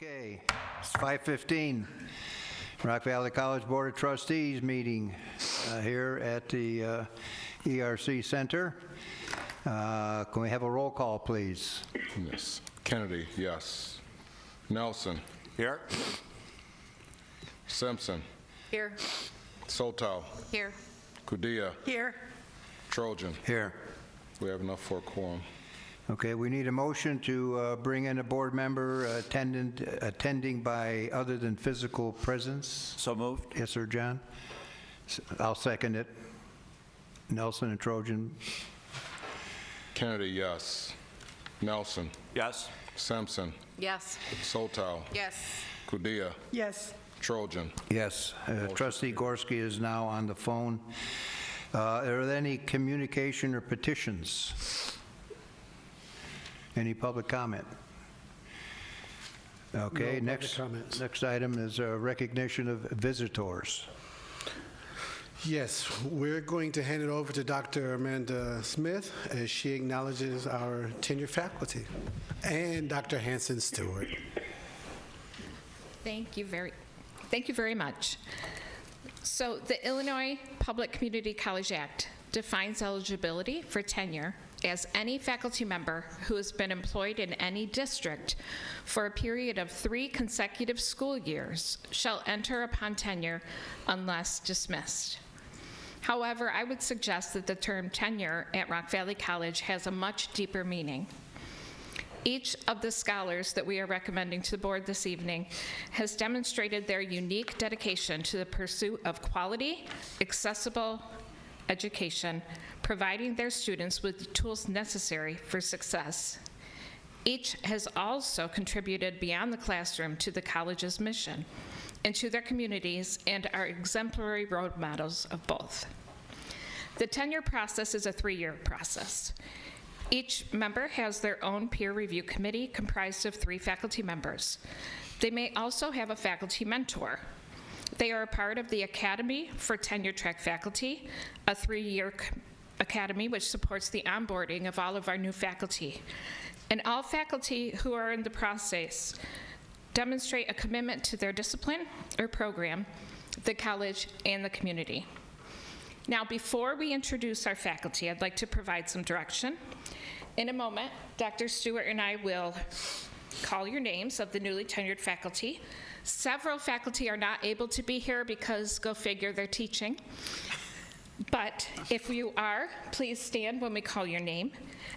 Okay, it's 5:15. Rock Valley College Board of Trustees meeting here at the ERC Center. Can we have a roll call, please? Yes. Kennedy, yes. Nelson. Here. Simpson. Here. Soltow. Here. Kudia. Here. Trojan. Here. We have enough for a quorum. Okay, we need a motion to bring in a board member attending by other than physical presence. So moved. Yes, sir, John? I'll second it. Nelson and Trojan. Kennedy, yes. Nelson. Yes. Simpson. Yes. Soltow. Yes. Kudia. Yes. Trojan. Yes. Trustee Gorski is now on the phone. Are there any communication or petitions? Any public comment? Okay, No public comments. next item is recognition of visitors. Yes, we're going to hand it over to Dr. Amanda Smith as she acknowledges our tenured faculty, and Dr. Hanson Stewart. Thank you very much. So the Illinois Public Community College Act defines eligibility for tenure as any faculty member who has been employed in any district for a period of 3 consecutive school years shall enter upon tenure unless dismissed. However, I would suggest that the term tenure at Rock Valley College has a much deeper meaning. Each of the scholars that we are recommending to the board this evening has demonstrated their unique dedication to the pursuit of quality, accessible education, providing their students with the tools necessary for success. Each has also contributed beyond the classroom to the college's mission and to their communities and are exemplary role models of both. The tenure process is a 3-year process. Each member has their own peer review committee comprised of 3 faculty members. They may also have a faculty mentor. They are a part of the Academy for Tenure Track Faculty, a 3-year academy which supports the onboarding of all of our new faculty. And all faculty who are in the process demonstrate a commitment to their discipline or program, the college, and the community. Now, before we introduce our faculty, I'd like to provide some direction. In a moment, Dr. Stewart and I will call your names of the newly tenured faculty. Several faculty are not able to be here because, go figure, they're teaching. But if you are, please stand when we call your name.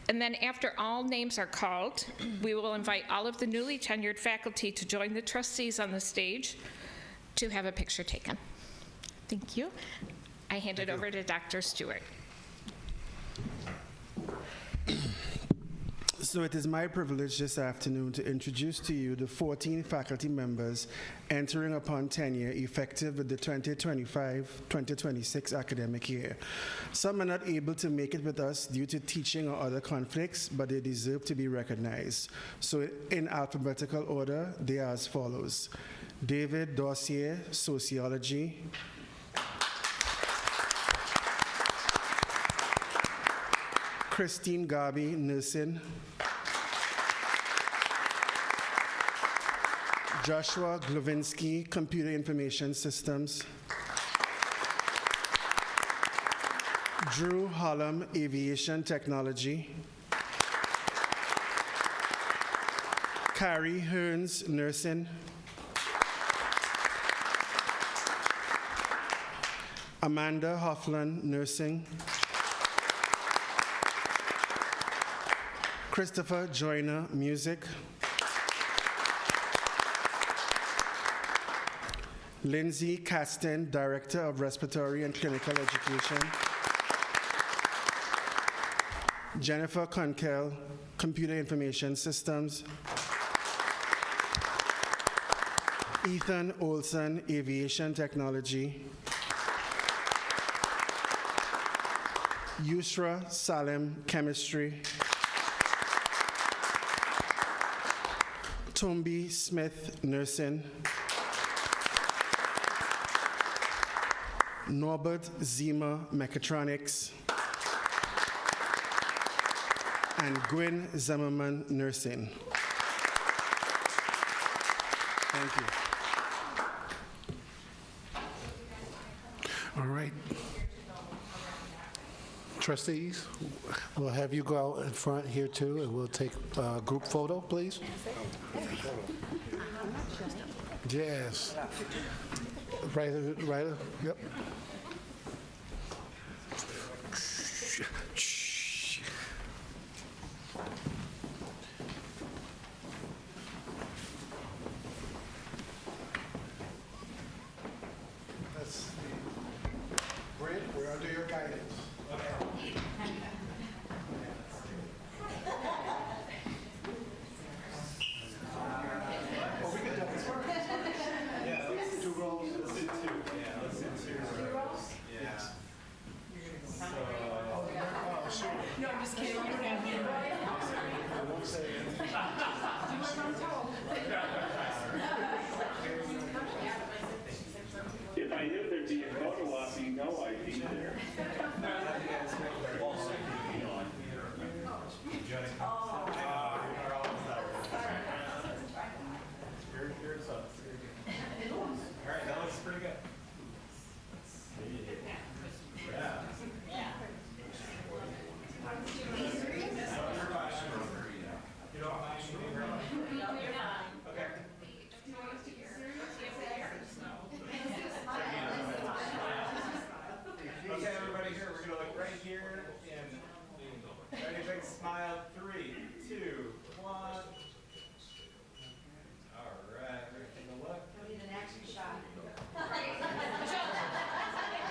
And then after all names are called, we will invite all of the newly tenured faculty to join the trustees on the stage to have a picture taken. Thank you. I hand it over to Dr. Stewart. So it is my privilege this afternoon to introduce to you the 14 faculty members entering upon tenure effective with the 2025-2026 academic year. Some are not able to make it with us due to teaching or other conflicts, but they deserve to be recognized. So in alphabetical order, they are as follows: David Dossier, Sociology; Christine Garby, Nursing; Joshua Glovinsky, Computer Information Systems; Drew Hollam, Aviation Technology; Carrie Hearns, Nursing; Amanda Hoffland, Nursing; Christopher Joyner, Music; Lindsay Caston, Director of Respiratory and Clinical Education; Jennifer Kunkel, Computer Information Systems; Ethan Olson, Aviation Technology; Yusra Salem, Chemistry; Tombi Smith, Nursing; Norbert Zima, Mechatronics; and Gwyn Zimmerman, Nursing. Thank you. All right. Trustees, we'll have you go out in front here too, and we'll take a group photo, please. Yes. Right, yep. That's Brent, we're under your guidance. If I knew there'd be a photo op, you know I'd be there. All right, that looks pretty good. Okay, everybody here, we're gonna look right here and ready, big smile. 3, 2, 1. All right, we're gonna take a look. We need an action shot. I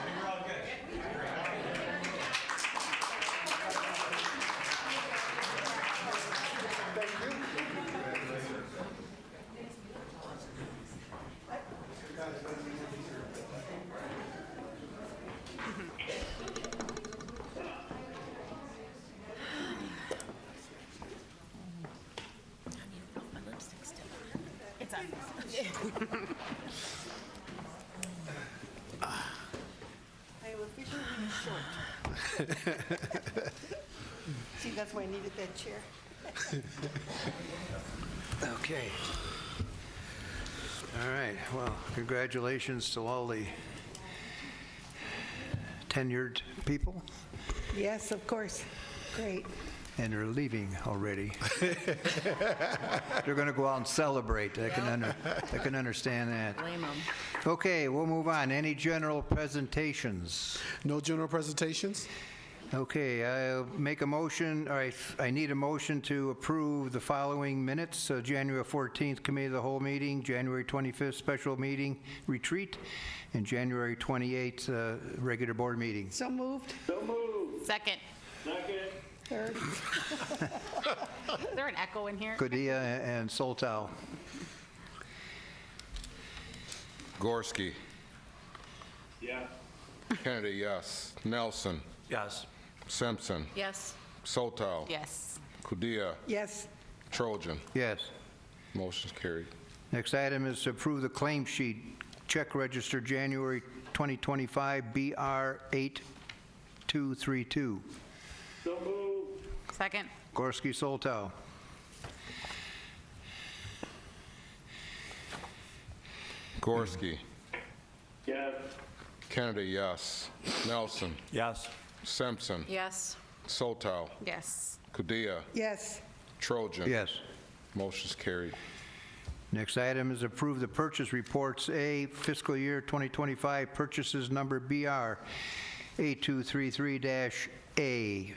think we're all good. I am officially really short. See, that's why I needed that chair. Okay. All right, well, congratulations to all the tenured people, Yes, of course. Great. and they're leaving already. They're going to go out and celebrate. I can understand that. Blame 'em. Okay, we'll move on. Any general presentations? No general presentations? Okay, I'll make a motion, all right, I need a motion to approve the following minutes: January 14th Committee of the Whole meeting, January 25th Special Meeting Retreat, and January 28th Regular Board Meeting. So moved. So moved. Second. Second. Third. Is there an echo in here? Padilla and Soltow. Gorski. Yeah. Kennedy, yes. Nelson. Yes. Simpson. Yes. Soltow. Yes. Kudia. Yes. Trojan. Yes. Motion's carried. Next item is to approve the claim sheet, check register January 2025 BR 8232. So moved. Second. Gorski, Soltow. Gorski. Yes. Kennedy, yes. Nelson. Yes. Simpson. Yes. Soltow. Yes. Kudia. Yes. Trojan. Yes. Motion's carried. Next item is approve the purchase reports. A, fiscal year 2025 purchases number BR 8233-A.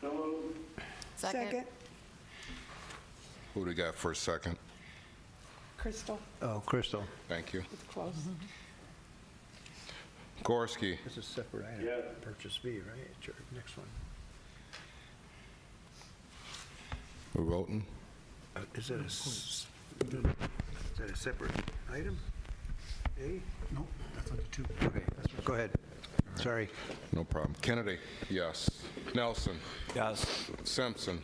So moved. Second. Who do we got for a second? Crystal. Oh, Crystal. Thank you. It's close. Gorski. This is separate item. Yes. Purchase B, right? Sure, next one. We're voting? Is that a separate item? A? No, that's under 2. Okay, go ahead. Sorry. No problem. Kennedy, yes. Nelson. Yes. Simpson.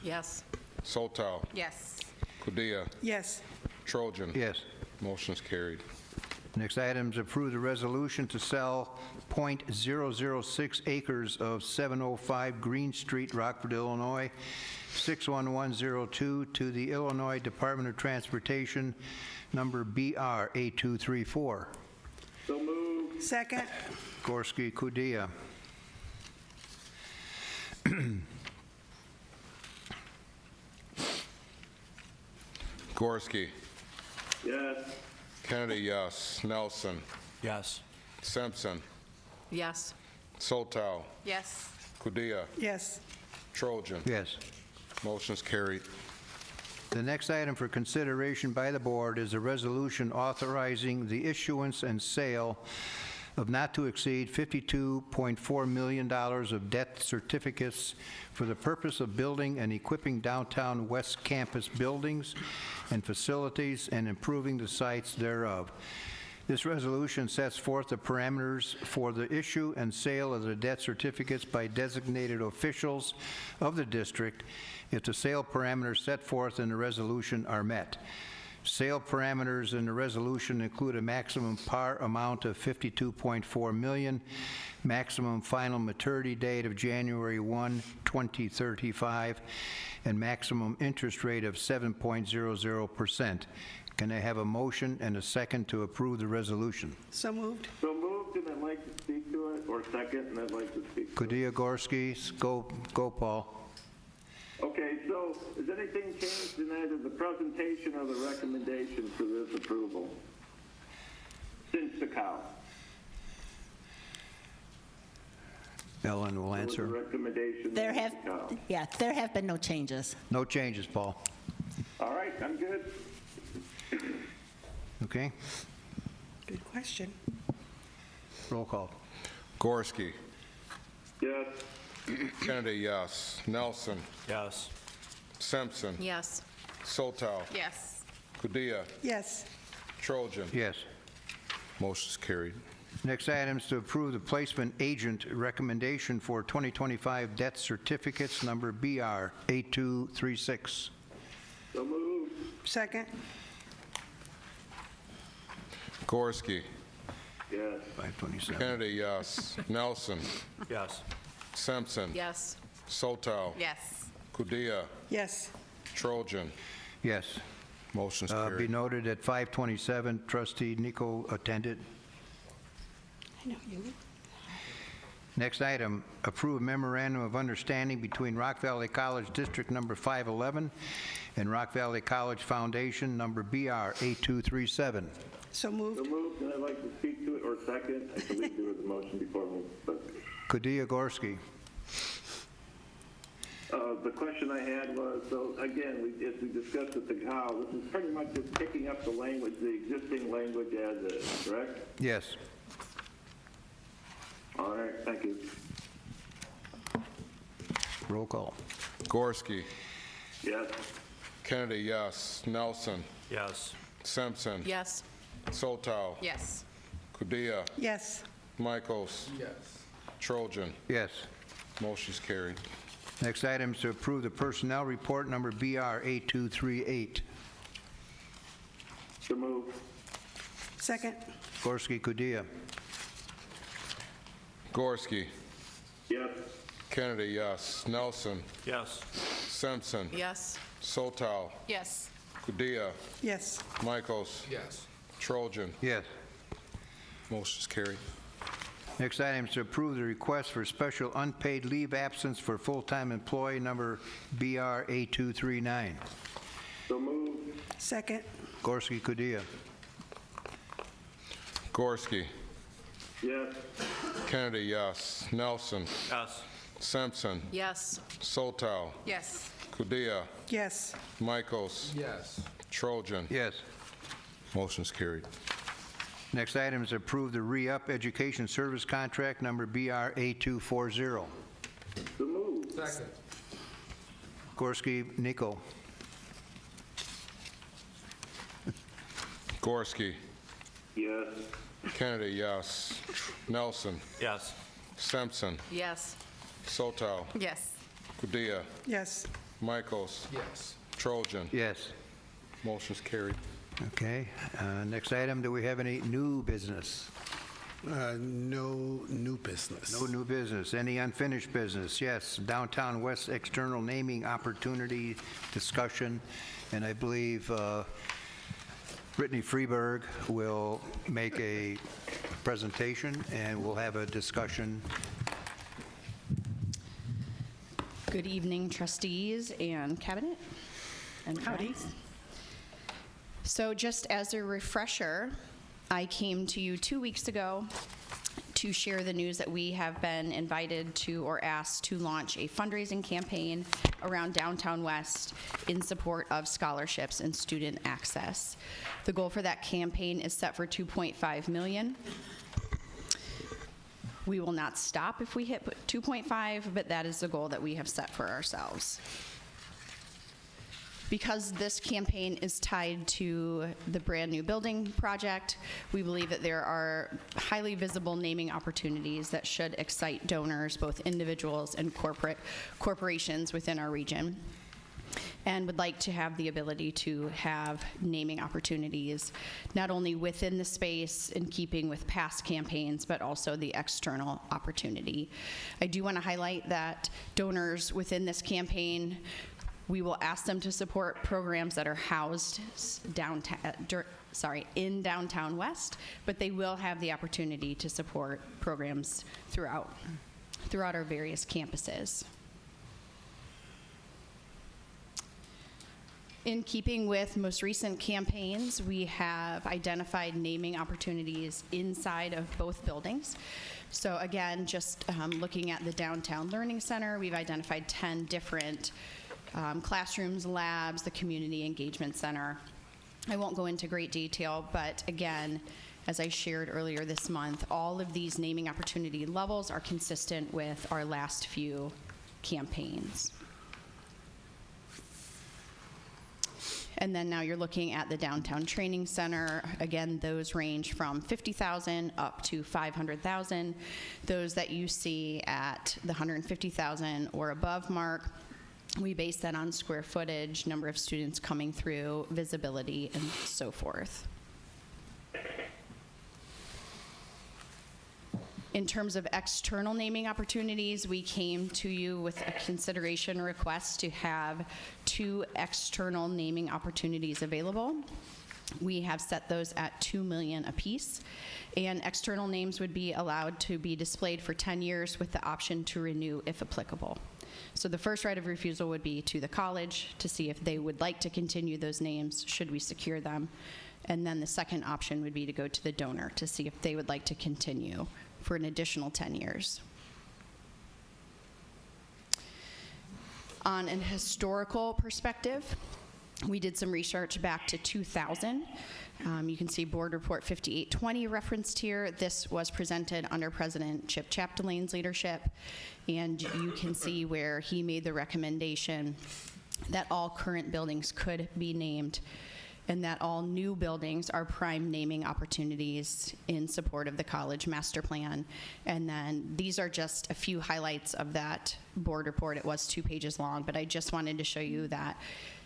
Yes. Soltow. Yes. Kudia. Yes. Trojan. Yes. Motion's carried. Next item is approve the resolution to sell .006 acres of 705 Green Street, Rockford, Illinois, 61102 to the Illinois Department of Transportation, number BR 8234. So moved. Second. Gorski, Kudia. Gorski. Yes. Kennedy, yes. Nelson. Yes. Simpson. Yes. Soltow. Yes. Kudia. Yes. Trojan. Yes. Motion's carried. The next item for consideration by the board is a resolution authorizing the issuance and sale of not to exceed $52.4 million of debt certificates for the purpose of building and equipping downtown West Campus buildings and facilities and improving the sites thereof. This resolution sets forth the parameters for the issue and sale of the debt certificates by designated officials of the district if the sale parameters set forth in the resolution are met. Sale parameters in the resolution include a maximum par amount of $52.4 million, maximum final maturity date of January 1, 2035, and maximum interest rate of 7.00%. Can I have a motion and a second to approve the resolution? So moved. So moved, and I'd like to speak to it, or second, and I'd like to speak to it. Kudia, Gorski, go Paul. Okay, so has anything changed in either the presentation or the recommendation for this approval since the cow? Ellen will What was the answer. recommendation? There since have, the cow? yeah, there have been no changes. No changes, Paul. All right, I'm good. Okay, Good question. roll call. Gorski. Yes. Kennedy, yes. Nelson. Yes. Simpson. Yes. Soltow. Yes. Kudia. Yes. Trojan. Yes. Motion's carried. Next item is to approve the placement agent recommendation for 2025 debt certificates, number BR 8236. So moved. Second. Gorski. Yes. 527. Kennedy, yes. Nelson. Yes. Simpson. Yes. Soltow. Yes. Kudia. Yes. Trojan. Yes. Motion's Be carried. noted at 527, trustee Nico attended. I know you. Next item, approve memorandum of understanding between Rock Valley College District Number 511 and Rock Valley College Foundation, number BR 8237. So moved. So moved, and I'd like to speak to it, or second. I believe there was a motion before me, but Kudia, Gorski. the question I had was, so again, as we discussed at the cow, this is pretty much just picking up the language, the existing language as is, correct? Yes. All right, thank you. Roll call. Gorski. Yes. Kennedy, yes. Nelson. Yes. Simpson. Yes. Soltow. Yes. Kudia. Yes. Michaels. Yes. Trojan. Yes. Motion's carried. Next item is to approve the personnel report, number BR 8238. So moved. Second. Gorski, Kudia. Gorski. Yes. Kennedy, yes. Nelson. Yes. Simpson. Yes. Soltow. Yes. Kudia. Yes. Michaels. Yes. Trojan. Yes. Motion's carried. Next item is to approve the request for special unpaid leave absence for full-time employee, number BR 8239. So moved. Second. Gorski, Kudia. Gorski. Yes. Kennedy, yes. Nelson. Yes. Simpson. Yes. Soltow. Yes. Kudia. Yes. Michaels. Yes. Trojan. Yes. Motion's carried. Next item is to approve the re-up education service contract, number BR 8240. So moved. Second. Gorski, Nico. Gorski. Yes. Kennedy, yes. Nelson. Yes. Simpson. Yes. Soltow. Yes. Kudia. Yes. Michaels. Yes. Trojan. Yes. Motion's carried. Okay. Next item, do we have any new business? No new business. No new business. Any unfinished business? Yes, Downtown West external naming opportunity discussion, and I believe Brittany Freeberg will make a presentation, and we'll have a discussion. Good evening, trustees and cabinet and friends. So just as a refresher, I came to you 2 weeks ago to share the news that we have been invited to or asked to launch a fundraising campaign around Downtown West in support of scholarships and student access. The goal for that campaign is set for $2.5 million. We will not stop if we hit 2.5, but that is the goal that we have set for ourselves. Because this campaign is tied to the brand new building project, we believe that there are highly visible naming opportunities that should excite donors, both individuals and corporations within our region, and would like to have the ability to have naming opportunities not only within the space in keeping with past campaigns, but also the external opportunity. I do want to highlight that donors within this campaign, we will ask them to support programs that are housed in Downtown West, but they will have the opportunity to support programs throughout our various campuses. In keeping with most recent campaigns, we have identified naming opportunities inside of both buildings. So again, just looking at the Downtown Learning Center, we've identified 10 different classrooms, labs, the Community Engagement Center. I won't go into great detail, but again, as I shared earlier this month, all of these naming opportunity levels are consistent with our last few campaigns. And then now you're looking at the Downtown Training Center. Again, those range from $50,000 up to $500,000. Those that you see at the $150,000 or above mark, we base that on square footage, number of students coming through, visibility, and so forth. In terms of external naming opportunities, we came to you with a consideration request to have 2 external naming opportunities available. We have set those at $2 million apiece, and external names would be allowed to be displayed for 10 years with the option to renew if applicable. So the first right of refusal would be to the college to see if they would like to continue those names should we secure them. And then the second option would be to go to the donor to see if they would like to continue for an additional 10 years. On an historical perspective, we did some research back to 2000. You can see Board Report 5820 referenced here. This was presented under President Chip Chapdelain's leadership, and you can see where he made the recommendation that all current buildings could be named and that all new buildings are prime naming opportunities in support of the college master plan. And then these are just a few highlights of that board report. It was 2 pages long, but I just wanted to show you that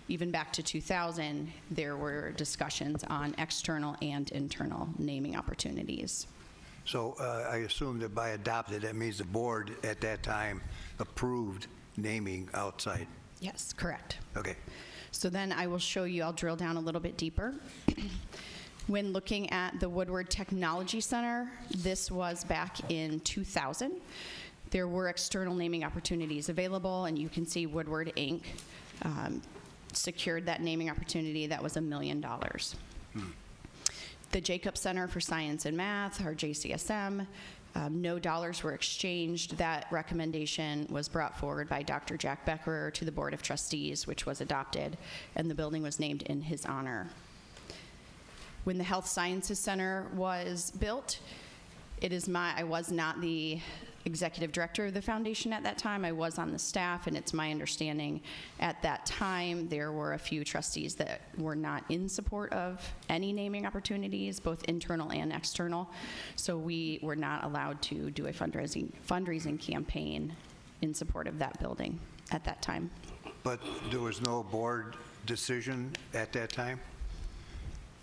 even back to 2000, there were discussions on external and internal naming opportunities. So I assume that by adopted, that means the board at that time approved naming outside. Yes, correct. Okay. So then I will show you, I'll drill down a little bit deeper. When looking at the Woodward Technology Center, this was back in 2000. There were external naming opportunities available, and you can see Woodward Inc. Secured that naming opportunity. That was $1 million. The Jacob Center for Science and Math, or JCSM, no dollars were exchanged. That recommendation was brought forward by Dr. Jack Becker to the Board of Trustees, which was adopted, and the building was named in his honor. When the Health Sciences Center was built, I was not the executive director of the foundation at that time. I was on the staff, and it's my understanding at that time there were a few trustees that were not in support of any naming opportunities, both internal and external. So we were not allowed to do a fundraising campaign in support of that building at that time. But there was no board decision at that time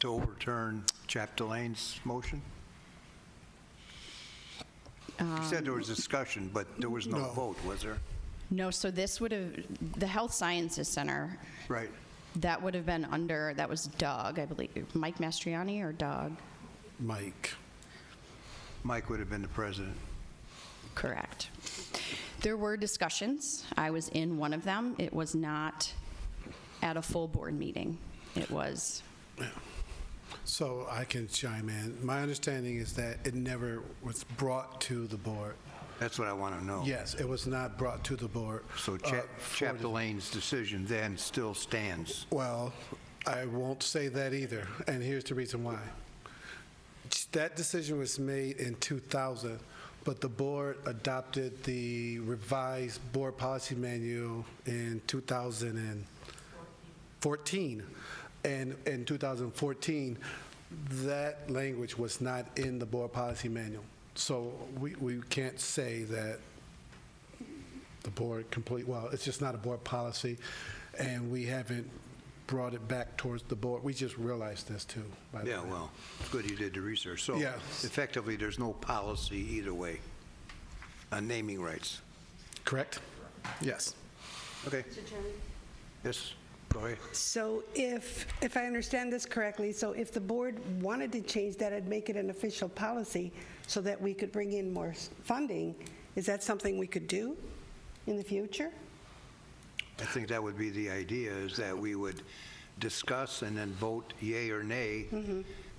to overturn Chapdelain's motion? You said there was discussion, but there was no vote, was there? No, so this would have, the Health Sciences Center, Right. that would have been under, that was Doug, I believe, Mike Mastriani or Doug? Mike. Mike would have been the president. Correct. There were discussions. I was in one of them. It was not at a full board meeting. It was, So I can chime in. My understanding is that it never was brought to the board. That's what I want to know. Yes, it was not brought to the board. So Chapter Lane's decision then still stands. Well, I won't say that either, and here's the reason why. That decision was made in 2000, but the board adopted the revised board policy manual in 2014. And in 2014, that language was not in the board policy manual. So we can't say that the board well, it's just not a board policy, and we haven't brought it back towards the board. We just realized this too, by the Yeah, way. well, it's good you did the research. So Yeah. effectively, there's no policy either way on naming rights. Correct? Yes. Okay. Yes, go ahead. So if I understand this correctly, so if the board wanted to change that and make it an official policy so that we could bring in more funding, is that something we could do in the future? I think that would be the idea, is that we would discuss and then vote yea or nay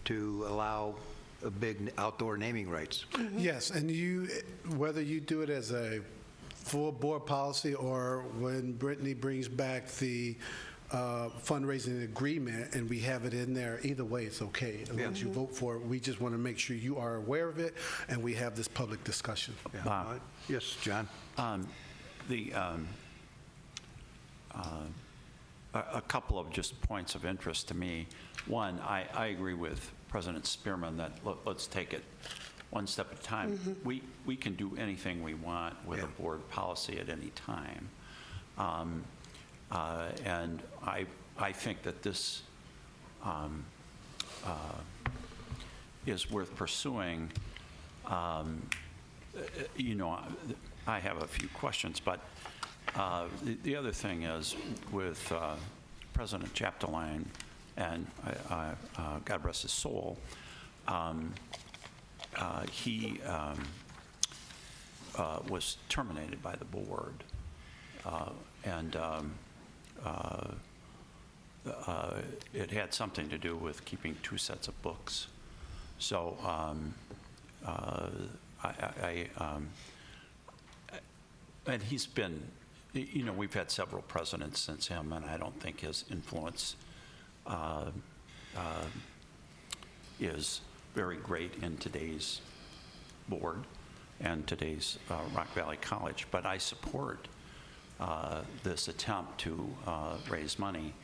to allow a big outdoor naming rights. Yes, and whether you do it as a full board policy or when Brittany brings back the fundraising agreement and we have it in there, either way, it's okay. As long as you vote for it, we just want to make sure you are aware of it and we have this public discussion. Yeah. Yes, John? A couple of just points of interest to me. One, I agree with President Spearman that let's take it one step at a time. We can do anything we want with a board policy at any time. And I think that this is worth pursuing. You know, I have a few questions, but the other thing is with President Chapdelaine, and God rest his soul, he was terminated by the board, and it had something to do with keeping 2 sets of books. So and he's been, you know, we've had several presidents since him, and I don't think his influence is very great in today's board and today's Rock Valley College. But I support this attempt to raise money,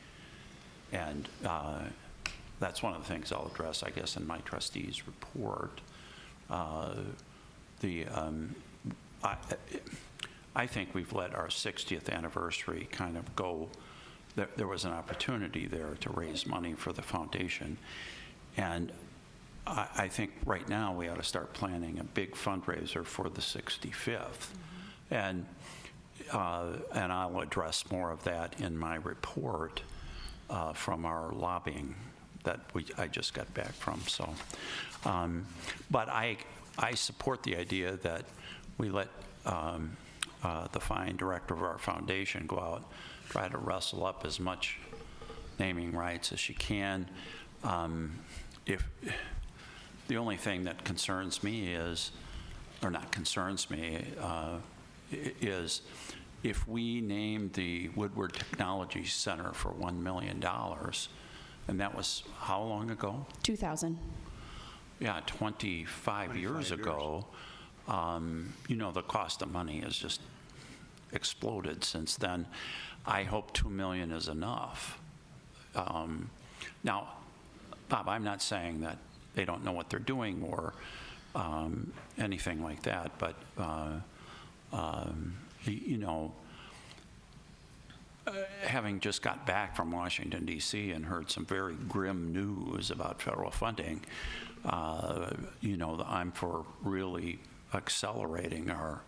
and that's one of the things I'll address, I guess, in my trustees report. I think we've let our 60th anniversary kind of go. There was an opportunity there to raise money for the foundation. And I think right now we ought to start planning a big fundraiser for the 65th. And I'll address more of that in my report from our lobbying that I just got back from. So, but I support the idea that we let the fine director of our foundation go out, try to wrestle up as much naming rights as she can. If the only thing that concerns me is, or not concerns me, is if we named the Woodward Technology Center for $1 million, and that was how long ago? 2000. Yeah, 25 years ago. You know, the cost of money has just exploded since then. I hope $2 million is enough. Now, Bob, I'm not saying that they don't know what they're doing or anything like that, but you know, having just got back from Washington, D.C. and heard some very grim news about federal funding, you know, I'm for really accelerating our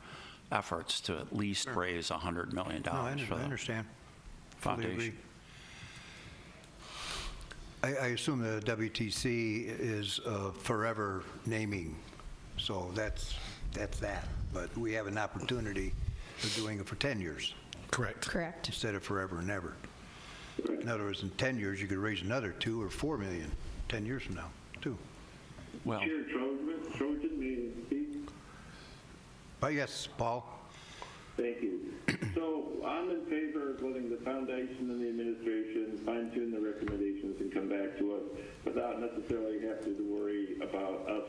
efforts to at least raise $100 million No, I for the understand. Fully agree. foundation. I assume the WTC is forever naming, so that's that. But we have an opportunity of doing it for 10 years Correct. Correct. instead of forever and ever. In other words, in 10 years, you could raise another 2 or 4 million, 10 years from now, too. Well, Chair Trojan, may I speak? But yes, Paul? Thank you. So I'm in favor of letting the foundation and the administration fine-tune the recommendations and come back to us without necessarily having to worry about us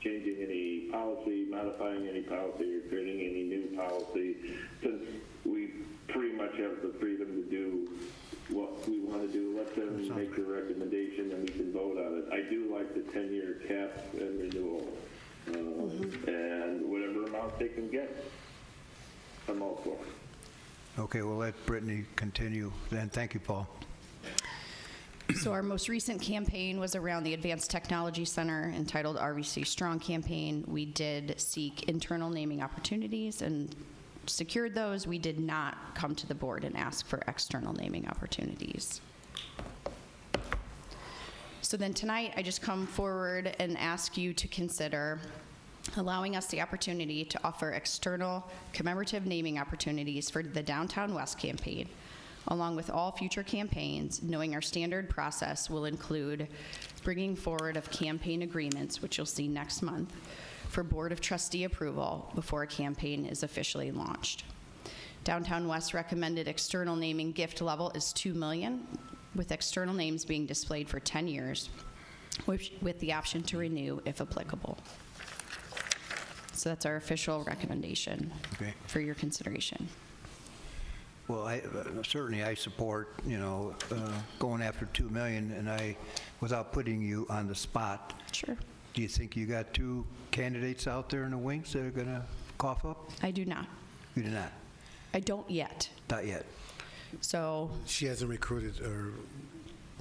changing any policy, modifying any policy, or creating any new policy, since we pretty much have the freedom to do what we want to do. Let them make the recommendation and we can vote on it. I do like the 10-year cap and renewal, and whatever amount they can get, I'm all for it. Okay, we'll let Brittany continue then. Thank you, Paul. So our most recent campaign was around the Advanced Technology Center, entitled RVC Strong Campaign. We did seek internal naming opportunities and secured those. We did not come to the board and ask for external naming opportunities. So then tonight, I just come forward and ask you to consider allowing us the opportunity to offer external commemorative naming opportunities for the Downtown West campaign, along with all future campaigns, knowing our standard process will include bringing forward of campaign agreements, which you'll see next month, for Board of Trustee approval before a campaign is officially launched. Downtown West recommended external naming gift level is $2 million, with external names being displayed for 10 years, with the option to renew if applicable. So that's our official recommendation for your consideration. Well, certainly I support, going after 2 million, and without putting you on the spot. Sure. Do you think you got 2 candidates out there in the wings that are going to cough up? I do not. You do not? I don't yet. Not yet. So. She hasn't recruited or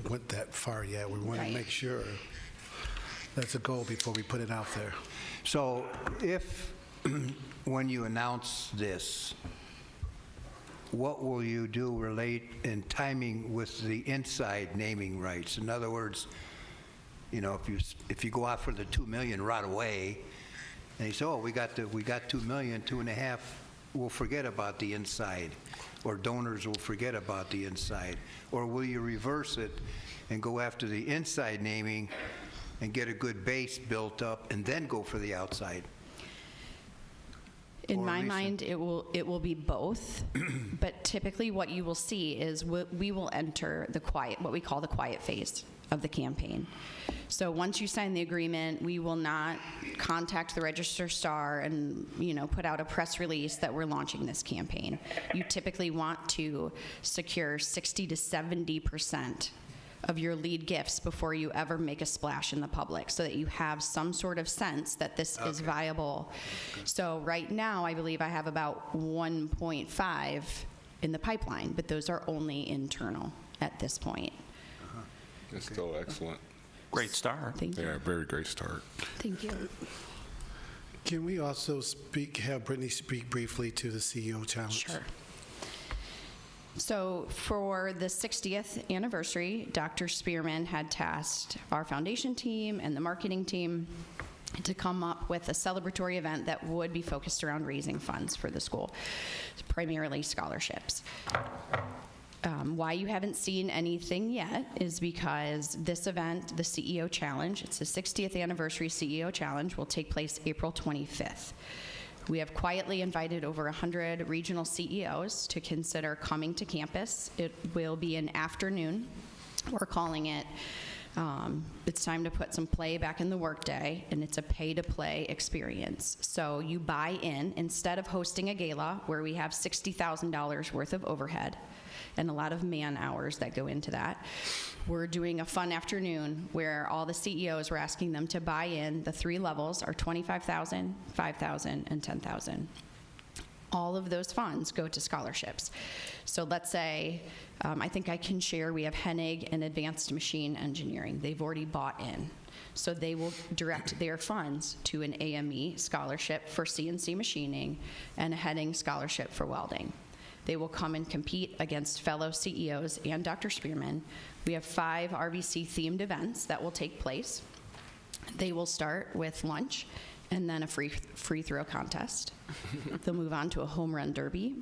went that far yet. We want to make sure that's a goal before we put it out there. So if, when you announce this, what will you do relate in timing with the inside naming rights? In other words, if you go out for the 2 million right away, and you say, oh, we got 2 million, 2.5, we'll forget about the inside, or donors will forget about the inside, or will you reverse it and go after the inside naming and get a good base built up and then go for the outside? In my mind, it will be both, but typically what you will see is we will enter what we call the quiet phase of the campaign. So once you sign the agreement, we will not contact the Register Star and put out a press release that we're launching this campaign. You typically want to secure 60 to 70% of your lead gifts before you ever make a splash in the public, so that you have some sort of sense that this is viable. So right now, I believe I have about 1.5 in the pipeline, but those are only internal at this point. It's still excellent. great start. Thank you. Yeah, very great start. Thank you. Can we also have Brittany speak briefly to the CEO challenge? Sure. So for the 60th anniversary, Dr. Spearman had tasked our foundation team and the marketing team to come up with a celebratory event that would be focused around raising funds for the school, primarily scholarships. Why you haven't seen anything yet is because this event, the CEO Challenge, it's the 60th anniversary CEO Challenge, will take place April 25th. We have quietly invited over 100 regional CEOs to consider coming to campus. It will be an afternoon. We're calling it, it's time to put some play back in the workday, and it's a pay-to-play experience. So you buy in, instead of hosting a gala where we have $60,000 worth of overhead and a lot of man hours that go into that, we're doing a fun afternoon where all the CEOs, we're asking them to buy in. The 3 levels are $25,000, $5,000, and $10,000. All of those funds go to scholarships. So let's say, I think I can share, we have Hennig and Advanced Machine Engineering. They've already bought in. So they will direct their funds to an AME scholarship for CNC machining and a heading scholarship for welding. They will come and compete against fellow CEOs and Dr. Spearman. We have 5 RVC-themed events that will take place. They will start with lunch and then a free throw contest. They'll move on to a home run derby.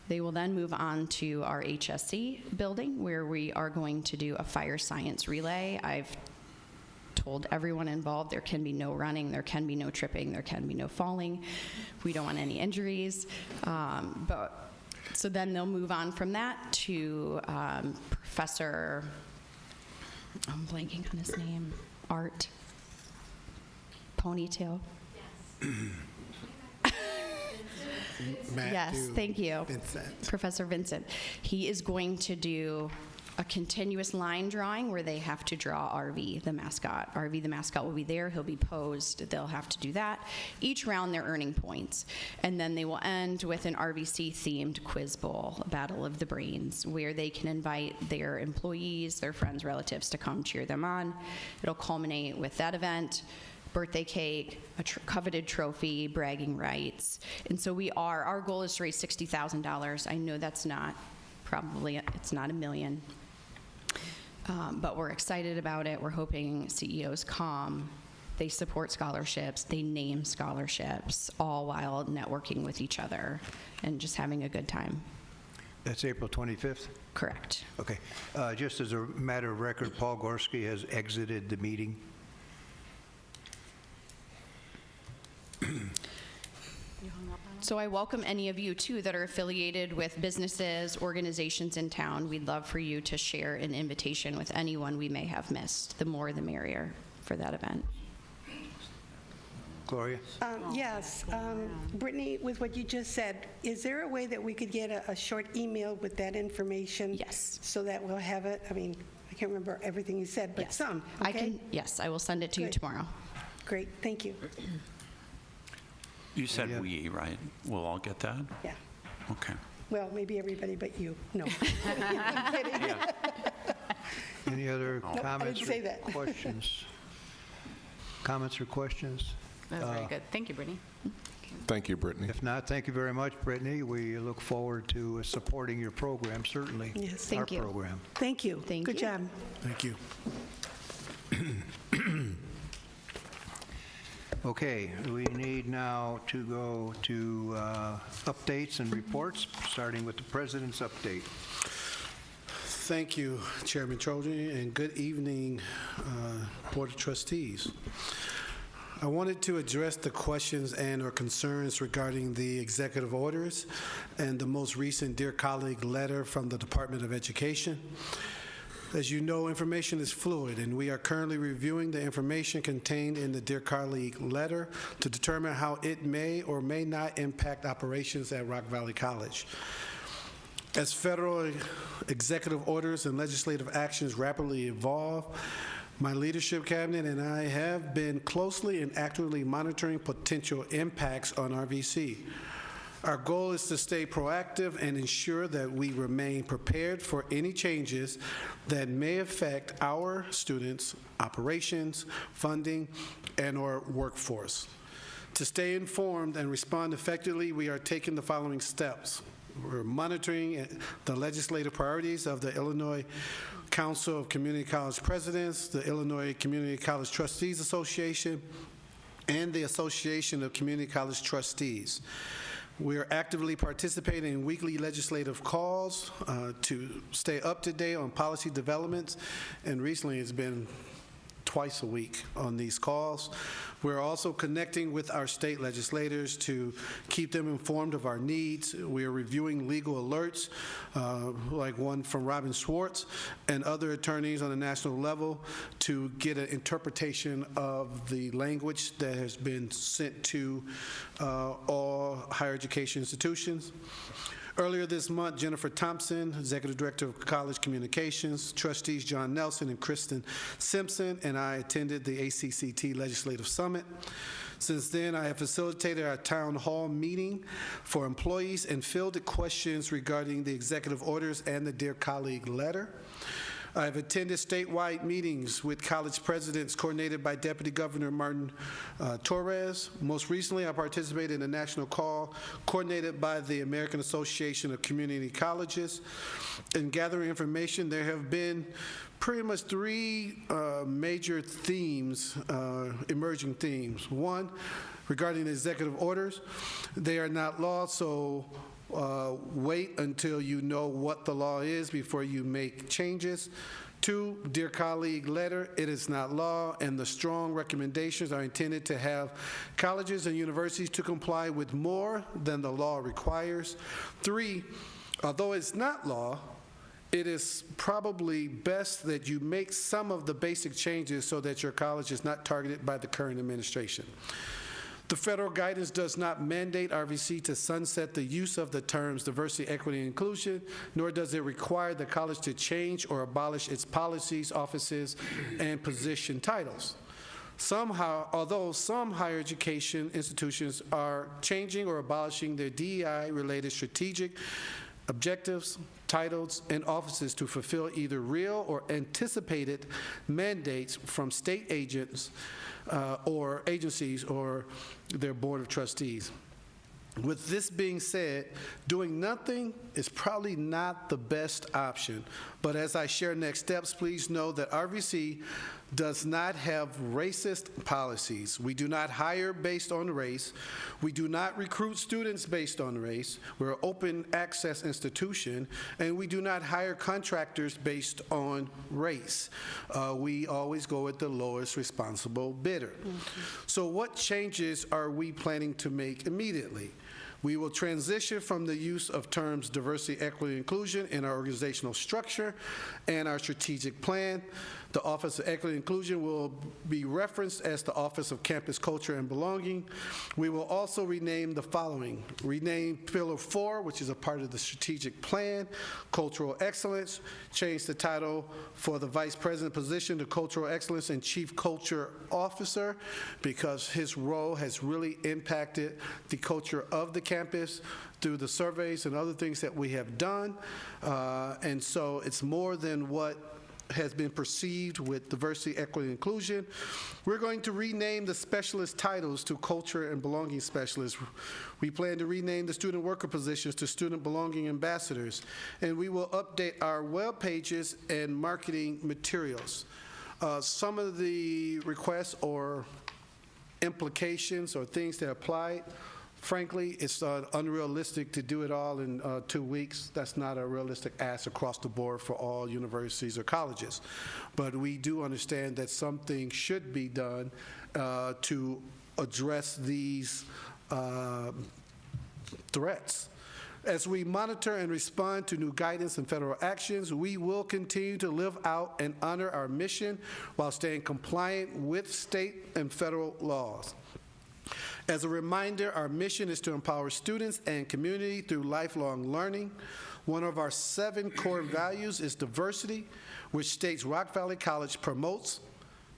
They will then move on to our HSC building, where we are going to do a fire science relay. I've told everyone involved there can be no running, there can be no tripping, there can be no falling. We don't want any injuries. So then they'll move on from that to Professor, I'm blanking on his name, Art Ponytail. Yes, thank you. Vincent. Professor Vincent. He is going to do a continuous line drawing where they have to draw RV, the mascot. RV, the mascot, will be there. He'll be posed. They'll have to do that. Each round, they're earning points. And then they will end with an RVC-themed quiz bowl, a battle of the brains, where they can invite their employees, their friends, relatives to come cheer them on. It'll culminate with that event, birthday cake, a coveted trophy, bragging rights. And so our goal is to raise $60,000. I know that's not, probably, it's not $1 million. But we're excited about it. We're hoping CEOs come, they support scholarships, they name scholarships, all while networking with each other and just having a good time. That's April 25th? Correct. Okay. Just as a matter of record, Paul Gorski has exited the meeting. So I welcome any of you, too, that are affiliated with businesses, organizations in town. We'd love for you to share an invitation with anyone we may have missed. The more, the merrier for that event. Gloria? Yes. Brittany, with what you just said, is there a way that we could get a short email with that information? Yes. So that we'll have it? I mean, I can't remember everything you said, but Yes. some, I okay? can. Yes, I will send it to you Good. tomorrow. Great, thank you. You said we, right? We'll all get that? Yeah. Okay. Well, maybe everybody but you. No. I'm kidding. Any other I comments didn't say or that. questions? Comments or questions? That was very good. Thank you, Brittany. Thank you, Brittany. If not, thank you very much, Brittany. We look forward to supporting your program, certainly. Yes. Thank you. Our program. Thank you. Thank Good you. job. Thank you. Okay, we need now to go to updates and reports, starting with the president's update. Thank you, Chairman Trojan, and good evening, Board of Trustees. I wanted to address the questions and or concerns regarding the executive orders and the most recent Dear Colleague letter from the Department of Education. As you know, information is fluid, and we are currently reviewing the information contained in the Dear Colleague letter to determine how it may or may not impact operations at Rock Valley College. As federal executive orders and legislative actions rapidly evolve, my leadership cabinet and I have been closely and actively monitoring potential impacts on RVC. Our goal is to stay proactive and ensure that we remain prepared for any changes that may affect our students, operations, funding, and/or workforce. To stay informed and respond effectively, we are taking the following steps. We're monitoring the legislative priorities of the Illinois Council of Community College Presidents, the Illinois Community College Trustees Association, and the Association of Community College Trustees. We are actively participating in weekly legislative calls to stay up to date on policy developments, and recently it's been twice a week on these calls. We're also connecting with our state legislators to keep them informed of our needs. We are reviewing legal alerts, like one from Robin Schwartz and other attorneys on a national level, to get an interpretation of the language that has been sent to all higher education institutions. Earlier this month, Jennifer Thompson, Executive Director of College Communications, Trustees John Nelson and Kristen Simpson, and I attended the ACCT Legislative Summit. Since then, I have facilitated our town hall meeting for employees and fielded questions regarding the executive orders and the Dear Colleague letter. I have attended statewide meetings with college presidents coordinated by Deputy Governor Martin Torres. Most recently, I participated in a national call coordinated by the American Association of Community Colleges. In gathering information, there have been pretty much three major themes, emerging themes. One, regarding executive orders, they are not law, so wait until you know what the law is before you make changes. Two, dear colleague letter, it is not law, and the strong recommendations are intended to have colleges and universities to comply with more than the law requires. Three, although it's not law, it is probably best that you make some of the basic changes so that your college is not targeted by the current administration. The federal guidance does not mandate RVC to sunset the use of the terms diversity, equity, and inclusion, nor does it require the college to change or abolish its policies, offices, and position titles. Somehow, although some higher education institutions are changing or abolishing their DEI-related strategic objectives, titles, and offices to fulfill either real or anticipated mandates from state agents or agencies or their board of trustees. With this being said, doing nothing is probably not the best option. But as I share next steps, please know that RVC does not have racist policies. We do not hire based on race. We do not recruit students based on race. We're an open access institution, and we do not hire contractors based on race. We always go with the lowest responsible bidder. So what changes are we planning to make immediately? We will transition from the use of terms diversity, equity, and inclusion in our organizational structure and our strategic plan. The Office of Equity and Inclusion will be referenced as the Office of Campus Culture and Belonging. We will also rename the following. Rename Pillar 4, which is a part of the strategic plan, Cultural Excellence. Change the title for the Vice President position to Cultural Excellence and Chief Culture Officer, because his role has really impacted the culture of the campus through the surveys and other things that we have done. And so it's more than what has been perceived with diversity, equity, and inclusion. We're going to rename the specialist titles to culture and belonging specialists. We plan to rename the student worker positions to student belonging ambassadors. And we will update our web pages and marketing materials. Some of the requests or implications or things that apply, frankly, it's unrealistic to do it all in 2 weeks. That's not a realistic ask across the board for all universities or colleges. But we do understand that something should be done to address these threats. As we monitor and respond to new guidance and federal actions, we will continue to live out and honor our mission while staying compliant with state and federal laws. As a reminder, our mission is to empower students and community through lifelong learning. One of our 7 core values is diversity, which states Rock Valley College promotes,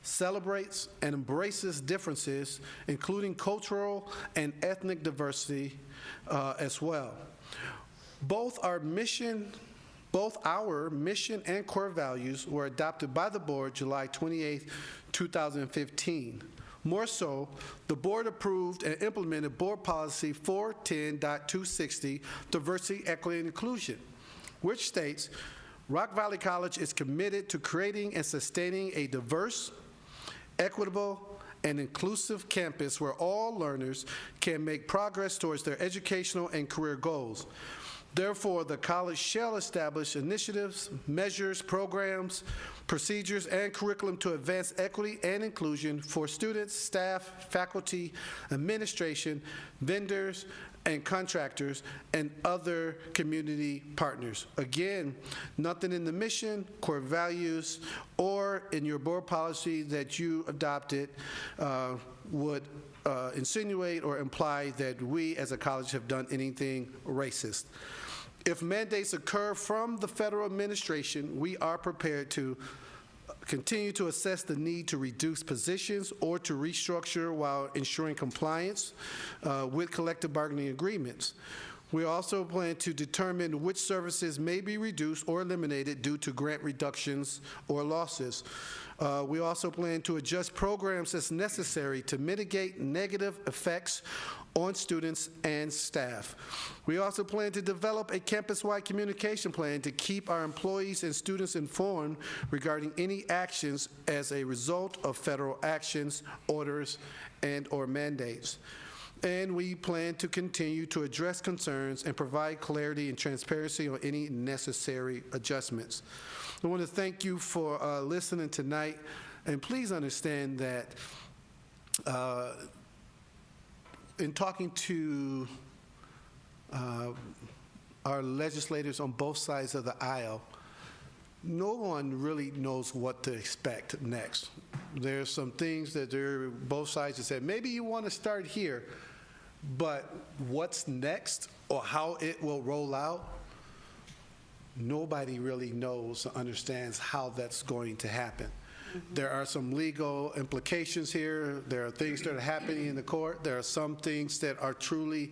celebrates, and embraces differences, including cultural and ethnic diversity as well. Both our mission and core values were adopted by the board July 28, 2015. More so, the board approved and implemented Board Policy 410.260, Diversity, Equity, and Inclusion, which states, Rock Valley College is committed to creating and sustaining a diverse, equitable, and inclusive campus where all learners can make progress towards their educational and career goals. Therefore, the college shall establish initiatives, measures, programs, procedures, and curriculum to advance equity and inclusion for students, staff, faculty, administration, vendors, and contractors, and other community partners. Again, nothing in the mission, core values, or in your board policy that you adopted would insinuate or imply that we as a college have done anything racist. If mandates occur from the federal administration, we are prepared to continue to assess the need to reduce positions or to restructure while ensuring compliance with collective bargaining agreements. We also plan to determine which services may be reduced or eliminated due to grant reductions or losses. We also plan to adjust programs as necessary to mitigate negative effects on students and staff. We also plan to develop a campus-wide communication plan to keep our employees and students informed regarding any actions as a result of federal actions, orders, and/or mandates. And we plan to continue to address concerns and provide clarity and transparency on any necessary adjustments. I want to thank you for listening tonight, and please understand that in talking to our legislators on both sides of the aisle, no one really knows what to expect next. There's some things that both sides have said, maybe you want to start here, but what's next or how it will roll out, nobody really knows or understands how that's going to happen. There are some legal implications here. There are things that are happening in the court. There are some things that are truly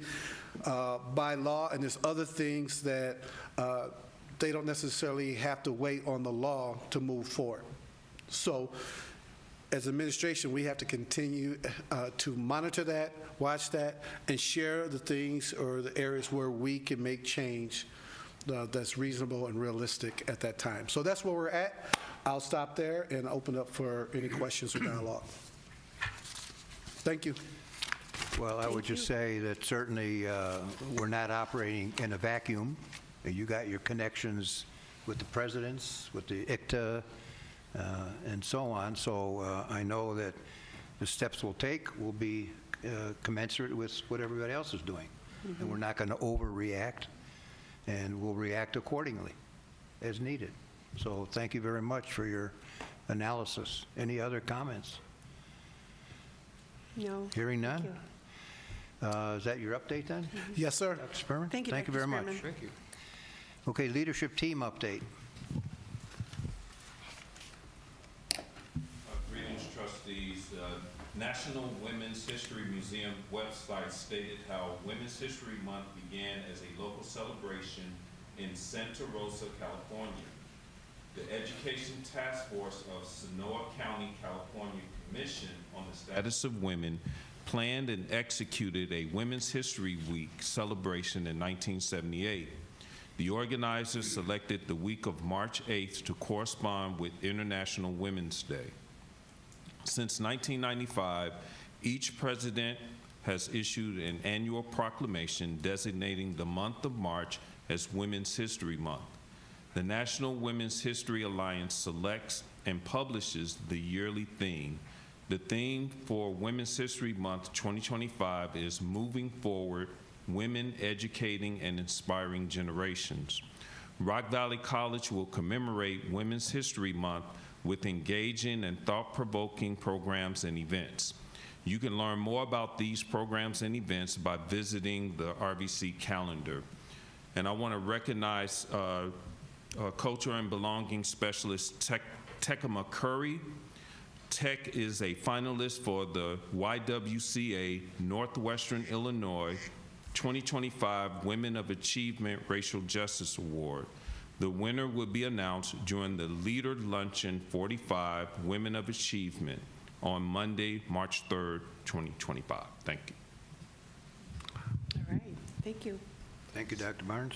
by law, and there's other things that they don't necessarily have to wait on the law to move forward. So as administration, we have to continue to monitor that, watch that, and share the things or the areas where we can make change that's reasonable and realistic at that time. So that's where we're at. I'll stop there and open up for any questions or dialogue. Thank you. Well, I would just say that certainly we're not operating in a vacuum. You got your connections with the presidents, with the ICTA, and so on. So I know that the steps we'll take will be commensurate with what everybody else is doing. And we're not going to overreact, and we'll react accordingly as needed. So thank you very much for your analysis. Any other comments? No. Hearing none? Thank you. Is that your update then? Yes, sir. Dr. Sperman? Thank you, Thank you Dr. very much. Sperman. Thank you. Okay, leadership team update. Greetings, trustees. National Women's History Museum website stated how Women's History Month began as a local celebration in Santa Rosa, California. The Education Task Force of Sonoma County, California Commission on the Status of Women planned and executed a Women's History Week celebration in 1978. The organizers selected the week of March 8th to correspond with International Women's Day. Since 1995, each president has issued an annual proclamation designating the month of March as Women's History Month. The National Women's History Alliance selects and publishes the yearly theme. The theme for Women's History Month 2025 is Moving Forward, Women Educating and Inspiring Generations. Rock Valley College will commemorate Women's History Month with engaging and thought-provoking programs and events. You can learn more about these programs and events by visiting the RVC calendar. And I want to recognize Culture and Belonging Specialist Tekema Curry. Tech is a finalist for the YWCA Northwestern Illinois 2025 Women of Achievement Racial Justice Award. The winner will be announced during the Leader Luncheon 45 Women of Achievement on Monday, March 3rd, 2025. Thank you. All right. Thank you. Thank you, Dr. Barnes.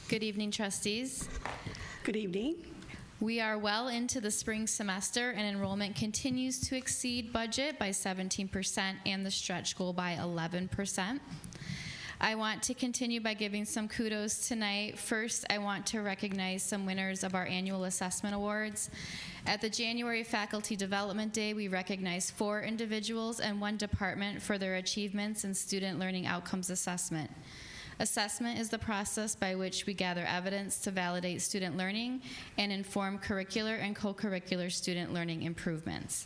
Good evening, trustees. Good evening. We are well into the spring semester, and enrollment continues to exceed budget by 17% and the stretch goal by 11%. I want to continue by giving some kudos tonight. First, I want to recognize some winners of our annual assessment awards. At the January Faculty Development Day, we recognized 4 individuals and 1 department for their achievements in student learning outcomes assessment. Assessment is the process by which we gather evidence to validate student learning and inform curricular and co-curricular student learning improvements.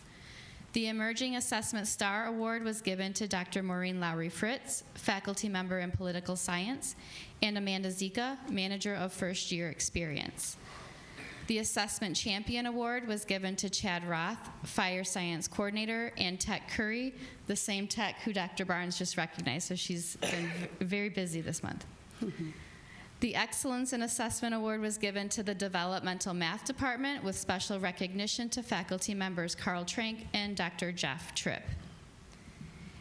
The Emerging Assessment Star Award was given to Dr. Maureen Lowry-Fritz, faculty member in political science, and Amanda Zika, manager of first-year experience. The Assessment Champion Award was given to Chad Roth, Fire Science Coordinator, and Tech Curry, the same tech who Dr. Barnes just recognized, so she's been very busy this month. The Excellence in Assessment Award was given to the Developmental Math Department with special recognition to faculty members Carl Trank and Dr. Jeff Tripp.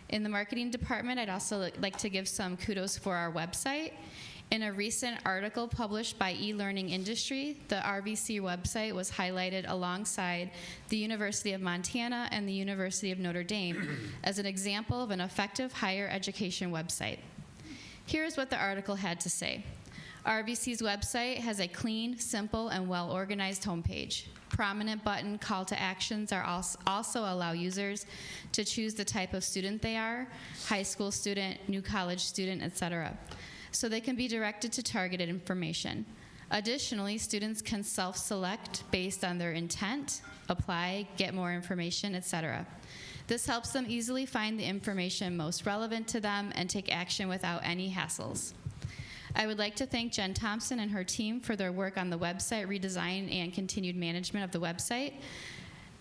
In the Marketing Department, I'd also like to give some kudos for our website. In a recent article published by eLearning Industry, the RVC website was highlighted alongside the University of Montana and the University of Notre Dame as an example of an effective higher education website. Here's what the article had to say. RVC's website has a clean, simple, and well-organized homepage. Prominent button call to actions are also allow users to choose the type of student they are, high school student, new college student, etc., so they can be directed to targeted information. Additionally, students can self-select based on their intent, apply, get more information, etc. This helps them easily find the information most relevant to them and take action without any hassles. I would like to thank Jen Thompson and her team for their work on the website redesign and continued management of the website.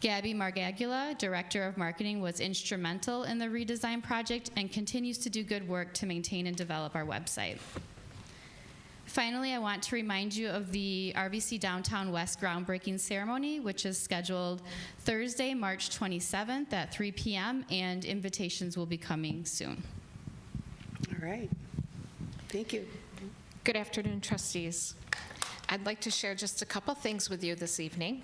Gabby Margagula, Director of Marketing, was instrumental in the redesign project and continues to do good work to maintain and develop our website. Finally, I want to remind you of the RVC Downtown West groundbreaking ceremony, which is scheduled Thursday, March 27th at 3 p.m., and invitations will be coming soon. All right. Thank you. Good afternoon, trustees. I'd like to share just a couple things with you this evening.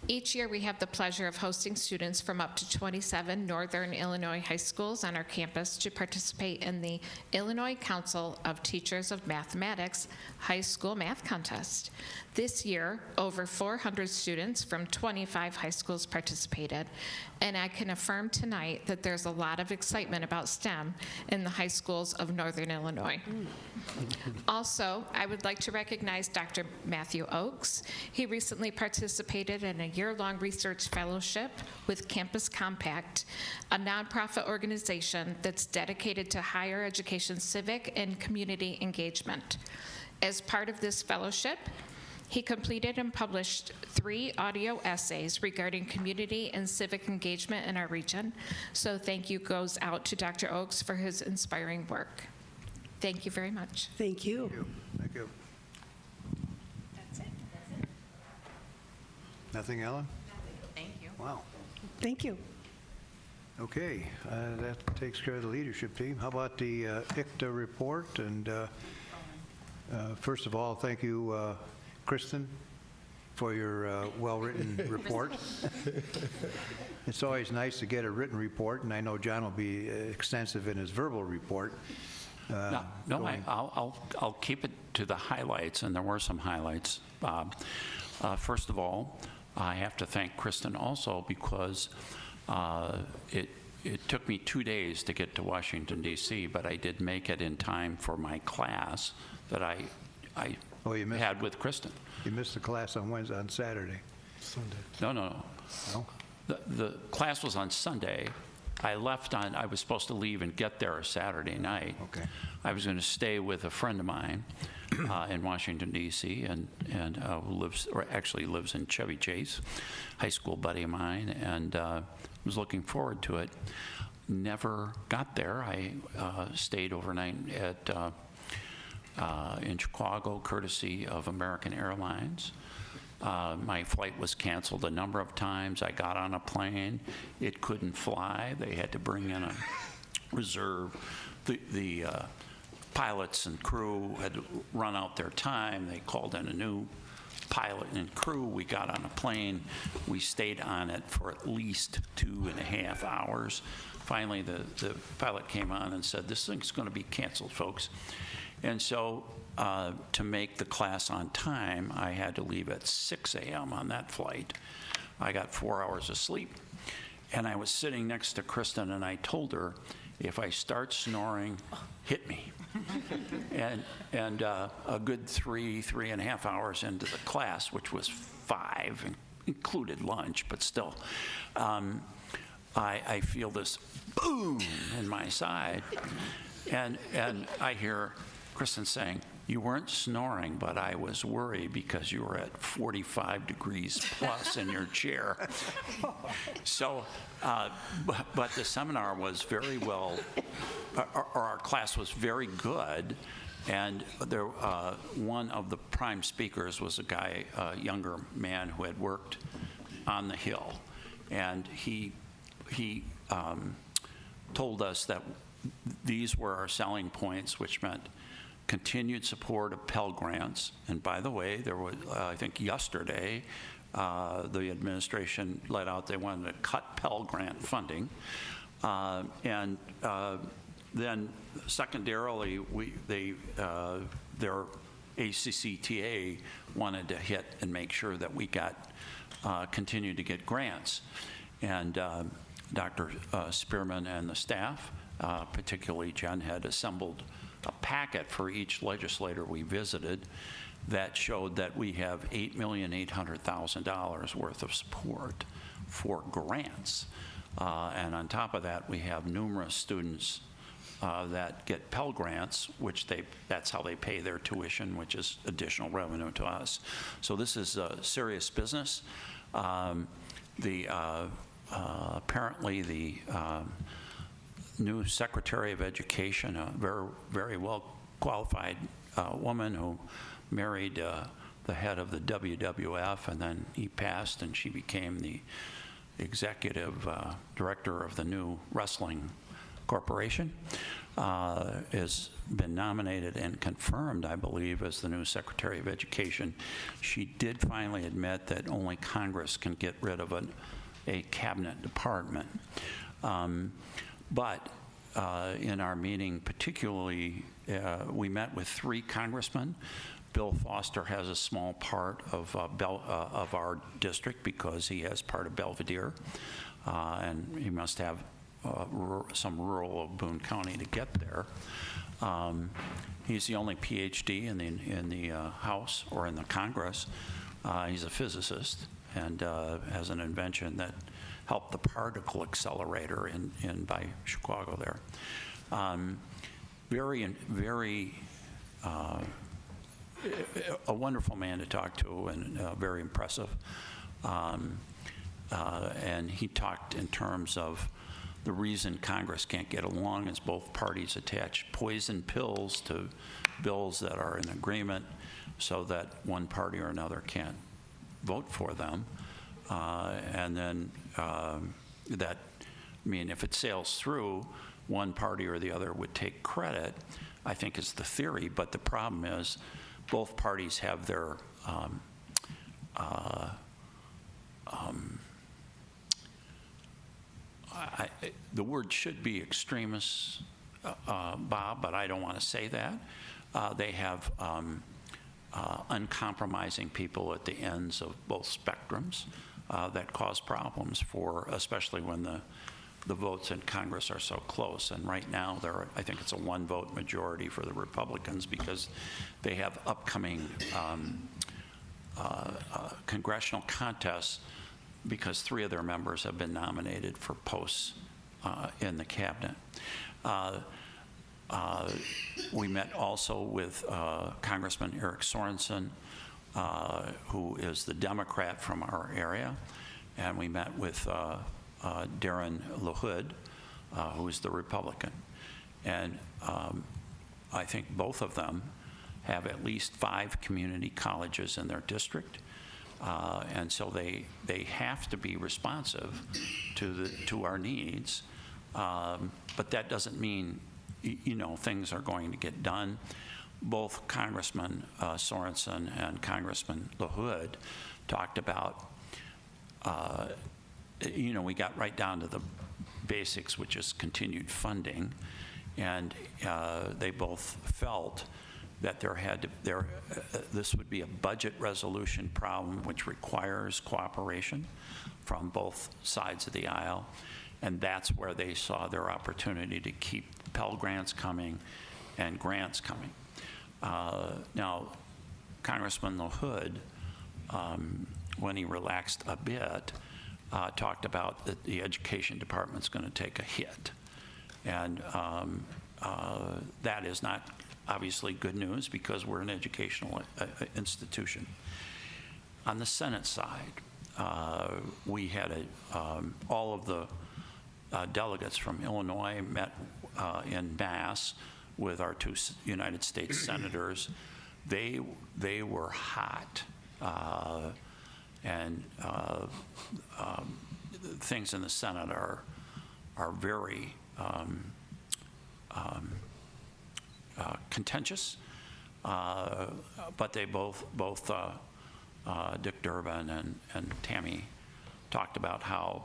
Each year we have the pleasure of hosting students from up to 27 Northern Illinois high schools on our campus to participate in the Illinois Council of Teachers of Mathematics High School Math Contest. This year, over 400 students from 25 high schools participated, and I can affirm tonight that there's a lot of excitement about STEM in the high schools of Northern Illinois. Also, I would like to recognize Dr. Matthew Oakes. He recently participated in a year-long research fellowship with Campus Compact, a nonprofit organization that's dedicated to higher education civic and community engagement. As part of this fellowship, he completed and published 3 audio essays regarding community and civic engagement in our region. So thank you goes out to Dr. Oakes for his inspiring work. Thank you very much. Thank you. Thank you. That's it. Nothing, Ellen? Thank you. Wow. Thank you. Okay, that takes care of the leadership team. How about the ICTA report? And first of all, thank you, Kristen, for your well-written report. It's always nice to get a written report, and I know John will be extensive in his verbal report. I'll keep it to the highlights, and there were some highlights, Bob. First of all, I have to thank Kristen also because it took me 2 days to get to Washington, D.C., but I did make it in time for my class that I had with Kristen. You missed the class on Saturday. Sunday. No. The class was on Sunday. I was supposed to leave and get there Saturday night. Okay. I was going to stay with a friend of mine in Washington, D.C., and who actually lives in Chevy Chase, high school buddy of mine, and was looking forward to it. Never got there. I stayed overnight in Chicago, courtesy of American Airlines. My flight was canceled a number of times. I got on a plane. It couldn't fly. They had to bring in a reserve. The pilots and crew had run out their time. They called in a new pilot and crew. We got on a plane. We stayed on it for at least 2.5 hours. Finally, the pilot came on and said, "This thing's going to be canceled, folks." And so to make the class on time, I had to leave at 6 a.m. on that flight. I got 4 hours of sleep. And I was sitting next to Kristen, and I told her, if I start snoring, hit me. and a good 3.5 hours into the class, which was 5, included lunch, but still, I feel this boom in my side. And I hear Kristen saying, You weren't snoring, but I was worried because you were at 45 degrees plus in your chair. So, but the seminar was very well, or our class was very good. And there, one of the prime speakers was a guy, a younger man who had worked on the Hill. And he told us that these were our selling points, which meant continued support of Pell Grants. And by the way, there was, I think yesterday, the administration let out they wanted to cut Pell Grant funding. Then secondarily, their ACCTA wanted to hit and make sure that we got, continued to get grants. And Dr. Spearman and the staff, particularly Jen, had assembled a packet for each legislator we visited that showed that we have $8,800,000 worth of support for grants. And on top of that, we have numerous students that get Pell Grants, which that's how they pay their tuition, which is additional revenue to us. So this is serious business. Apparently the new Secretary of Education, a very, very well qualified woman who married the head of the WWF, and then he passed and she became the executive director of the new wrestling corporation, has been nominated and confirmed, I believe, as the new Secretary of Education. She did finally admit that only Congress can get rid of a cabinet department. But in our meeting, particularly, we met with 3 congressmen. Bill Foster has a small part of our district because he has part of Belvedere, and he must have some rural of Boone County to get there. He's the only PhD in the House or in the Congress. He's a physicist and has an invention that helped the particle accelerator in by Chicago there. Very a wonderful man to talk to and very impressive. And he talked in terms of the reason Congress can't get along is both parties attach poison pills to bills that are in agreement so that one party or another can't vote for them. And then that, I mean, if it sails through, one party or the other would take credit, I think is the theory. But the problem is both parties have their the word should be extremists, Bob, but I don't want to say that. They have uncompromising people at the ends of both spectrums that cause problems for, especially when the votes in Congress are so close. And right now, I think it's a 1-vote majority for the Republicans because they have upcoming congressional contests because 3 of their members have been nominated for posts in the cabinet. We met also with Congressman Eric Sorensen, who is the Democrat from our area, and we met with Darren LaHood, who is the Republican. And I think both of them have at least 5 community colleges in their district. And so they have to be responsive to our needs, but that doesn't mean things are going to get done. Both Congressman Sorensen and Congressman LaHood talked about we got right down to the basics, which is continued funding, and they both felt that this would be a budget resolution problem which requires cooperation from both sides of the aisle, and that's where they saw their opportunity to keep Pell Grants coming and grants coming. Now, Congressman LaHood, when he relaxed a bit, talked about that the education department's going to take a hit, and that is not obviously good news because we're an educational institution. On the Senate side, we had all of the delegates from Illinois met in Mass with our two United States senators. They were hot, and things in the Senate are very contentious, but they both Dick Durbin and Tammy talked about how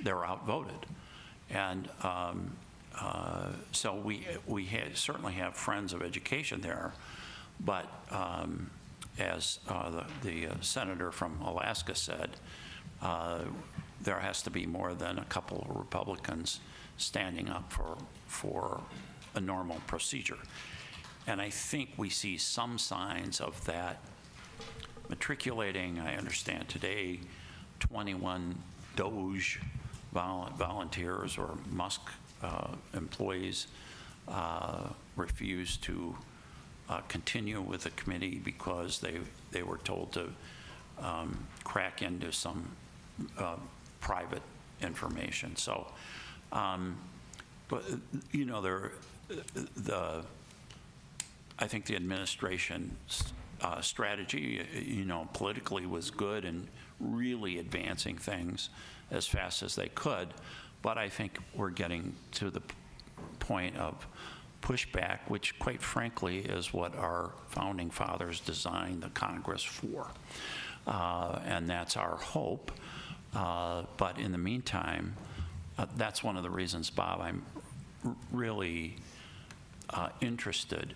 they were outvoted, and so we certainly have friends of education there, but as the senator from Alaska said, there has to be more than a couple of Republicans standing up for a normal procedure. And I think we see some signs of that matriculating. I understand today 21 DOJ volunteers or Musk employees refused to continue with the committee because they were told to crack into some private information. So, but you know, I think the administration's strategy, you know, politically was good and really advancing things as fast as they could. But I think we're getting to the point of pushback, which quite frankly is what our founding fathers designed the Congress for. And that's our hope. But in the meantime, that's one of the reasons, Bob, I'm really interested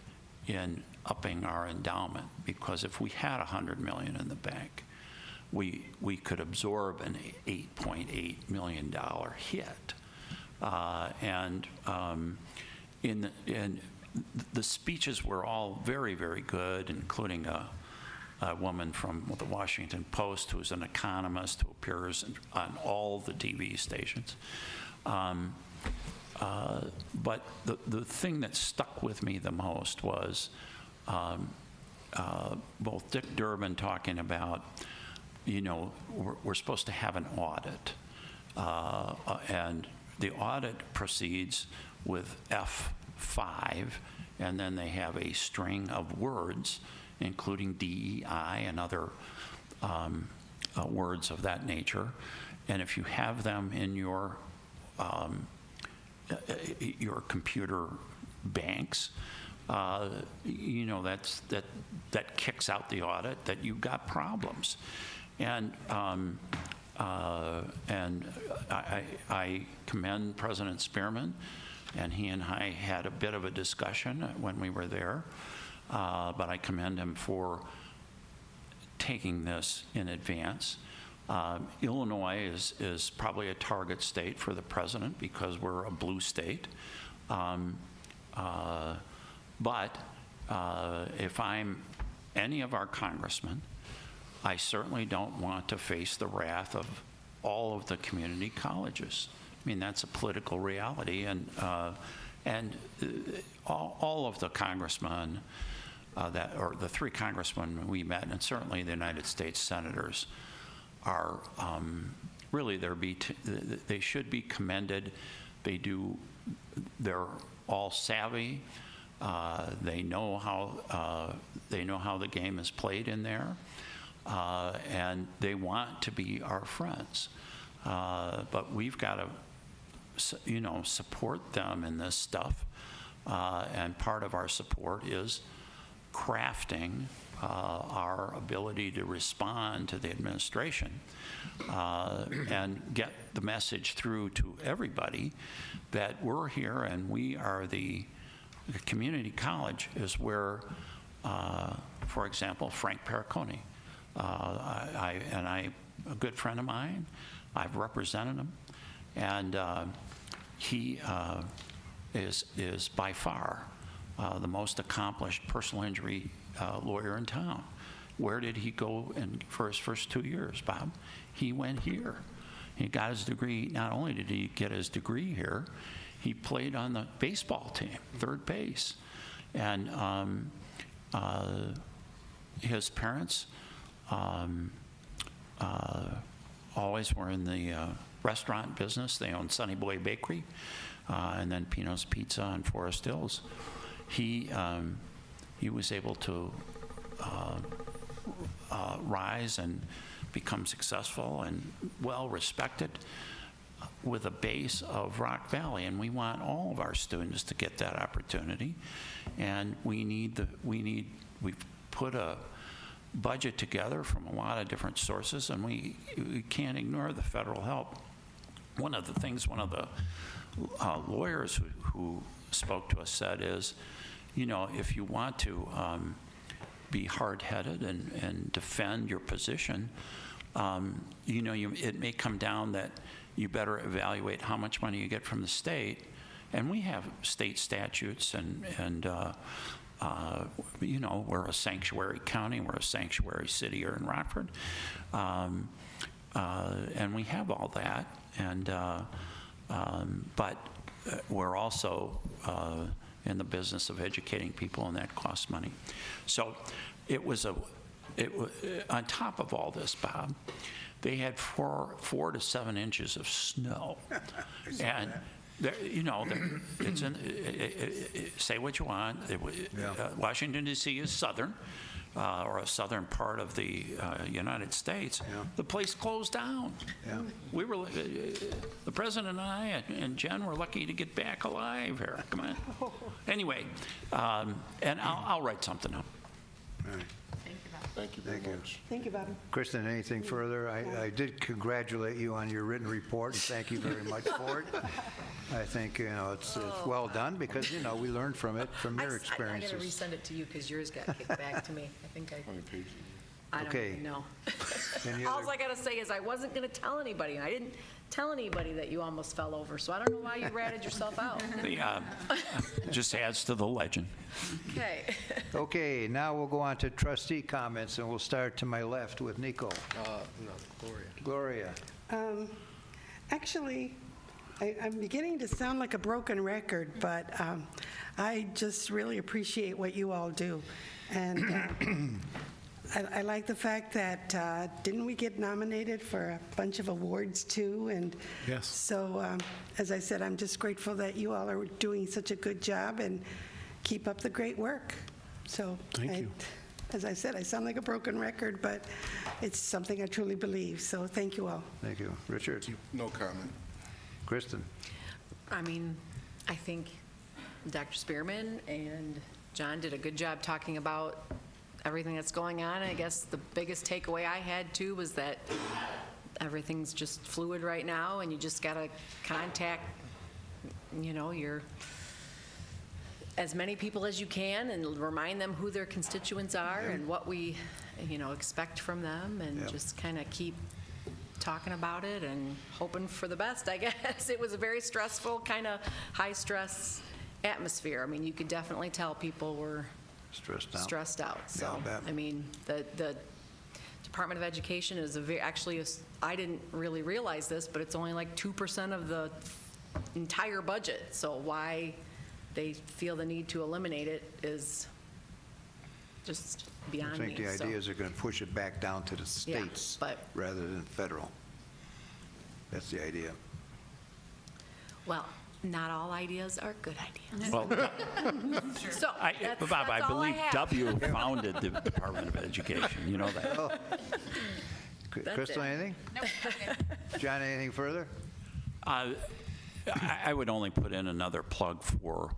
in upping our endowment, because if we had $100 million in the bank, we could absorb an $8.8 million hit. And the speeches were all very, very good, including a woman from the Washington Post who's an economist who appears on all the TV stations. But the thing that stuck with me the most was both Dick Durbin talking about, you know, we're supposed to have an audit. And the audit proceeds with F5, and then they have a string of words, including DEI and other words of that nature. And if you have them in your computer banks, you know, that kicks out the audit, that you've got problems. And I commend President Spearman, and he and I had a bit of a discussion when we were there, but I commend him for taking this in advance. Illinois is probably a target state for the president because we're a blue state. But if I'm any of our congressmen, I certainly don't want to face the wrath of all of the community colleges. I mean, that's a political reality, and all of the congressmen or the three congressmen we met, and certainly the United States senators, are really they should be commended. They're all savvy. They know how the game is played in there, and they want to be our friends. But we've got to, you know, support them in this stuff, and part of our support is crafting our ability to respond to the administration and get the message through to everybody that we're here and we are the community college is where, for example, Frank Perricone, a good friend of mine, I've represented him, and he is by far the most accomplished personal injury lawyer in town. Where did he go for his first 2 years, Bob? He went here. He got his degree. Not only did he get his degree here, he played on the baseball team, third base. And his parents always were in the restaurant business. They owned Sunny Boy Bakery and then Pino's Pizza in Forest Hills. He was able to rise and become successful and well respected with a base of Rock Valley, and we want all of our students to get that opportunity. And we've put a budget together from a lot of different sources, and we can't ignore the federal help. One of the lawyers who spoke to us said is, if you want to be hard-headed and defend your position, it may come down that you better evaluate how much money you get from the state. And we have state statutes, and we're a sanctuary county, we're a sanctuary city here in Rockford, and we have all that. And but we're also in the business of educating people, and that costs money. So on top of all this, Bob, they had 4 to 7 inches of snow, and say what you want. Washington, D.C. is southern, or a southern part of the United States. The place closed down. We were, the president and I and Jen were lucky to get back alive here. Come on. Anyway, and I'll write something up. All right. Thank you very much. Thank you, Bob. Kristen, anything further? I did congratulate you on your written report, and thank you very much for it. I think, it's well done, because, we learned from it, from your experiences. I got to resend it to you because yours got kicked back to me. I think I don't Okay. even know. Any All other- I got to say is I wasn't going to tell anybody, and I didn't tell anybody that you almost fell over, so I don't know why you ratted yourself out. Just adds to the legend. Okay. Okay, now we'll go on to trustee comments, and we'll start to my left with Nico. Gloria. Actually, I'm beginning to sound like a broken record, but I just really appreciate what you all do. And I like the fact that, didn't we get nominated for a bunch of awards too? And Yes. so, as I said, I'm just grateful that you all are doing such a good job, and keep up the great work. So, Thank you. As I said, I sound like a broken record, but it's something I truly believe. So thank you all. Thank you. Richard. No comment. Kristen. I mean, I think Dr. Spearman and John did a good job talking about everything that's going on. I guess the biggest takeaway I had too was that everything's just fluid right now, and you just got to contact, your as many people as you can, and remind them who their constituents are and what we, expect from them, and just kind of keep talking about it and hoping for the best, I guess. It was a very stressful, kind of high-stress atmosphere. I mean, you could definitely tell people were stressed out. So, Yeah, I bet. I mean, the Department of Education is I didn't really realize this, but it's only like 2% of the entire budget. So why they feel the need to eliminate it is just beyond me. I think the idea is they're going to push it back down to the states rather than federal. That's the idea. Well, not all ideas are good ideas. Well, So, that's Bob, I all believe have. W founded the Department of Education. You know that. Oh. That's Crystal, it. anything? Nope. John, anything further? I would only put in another plug for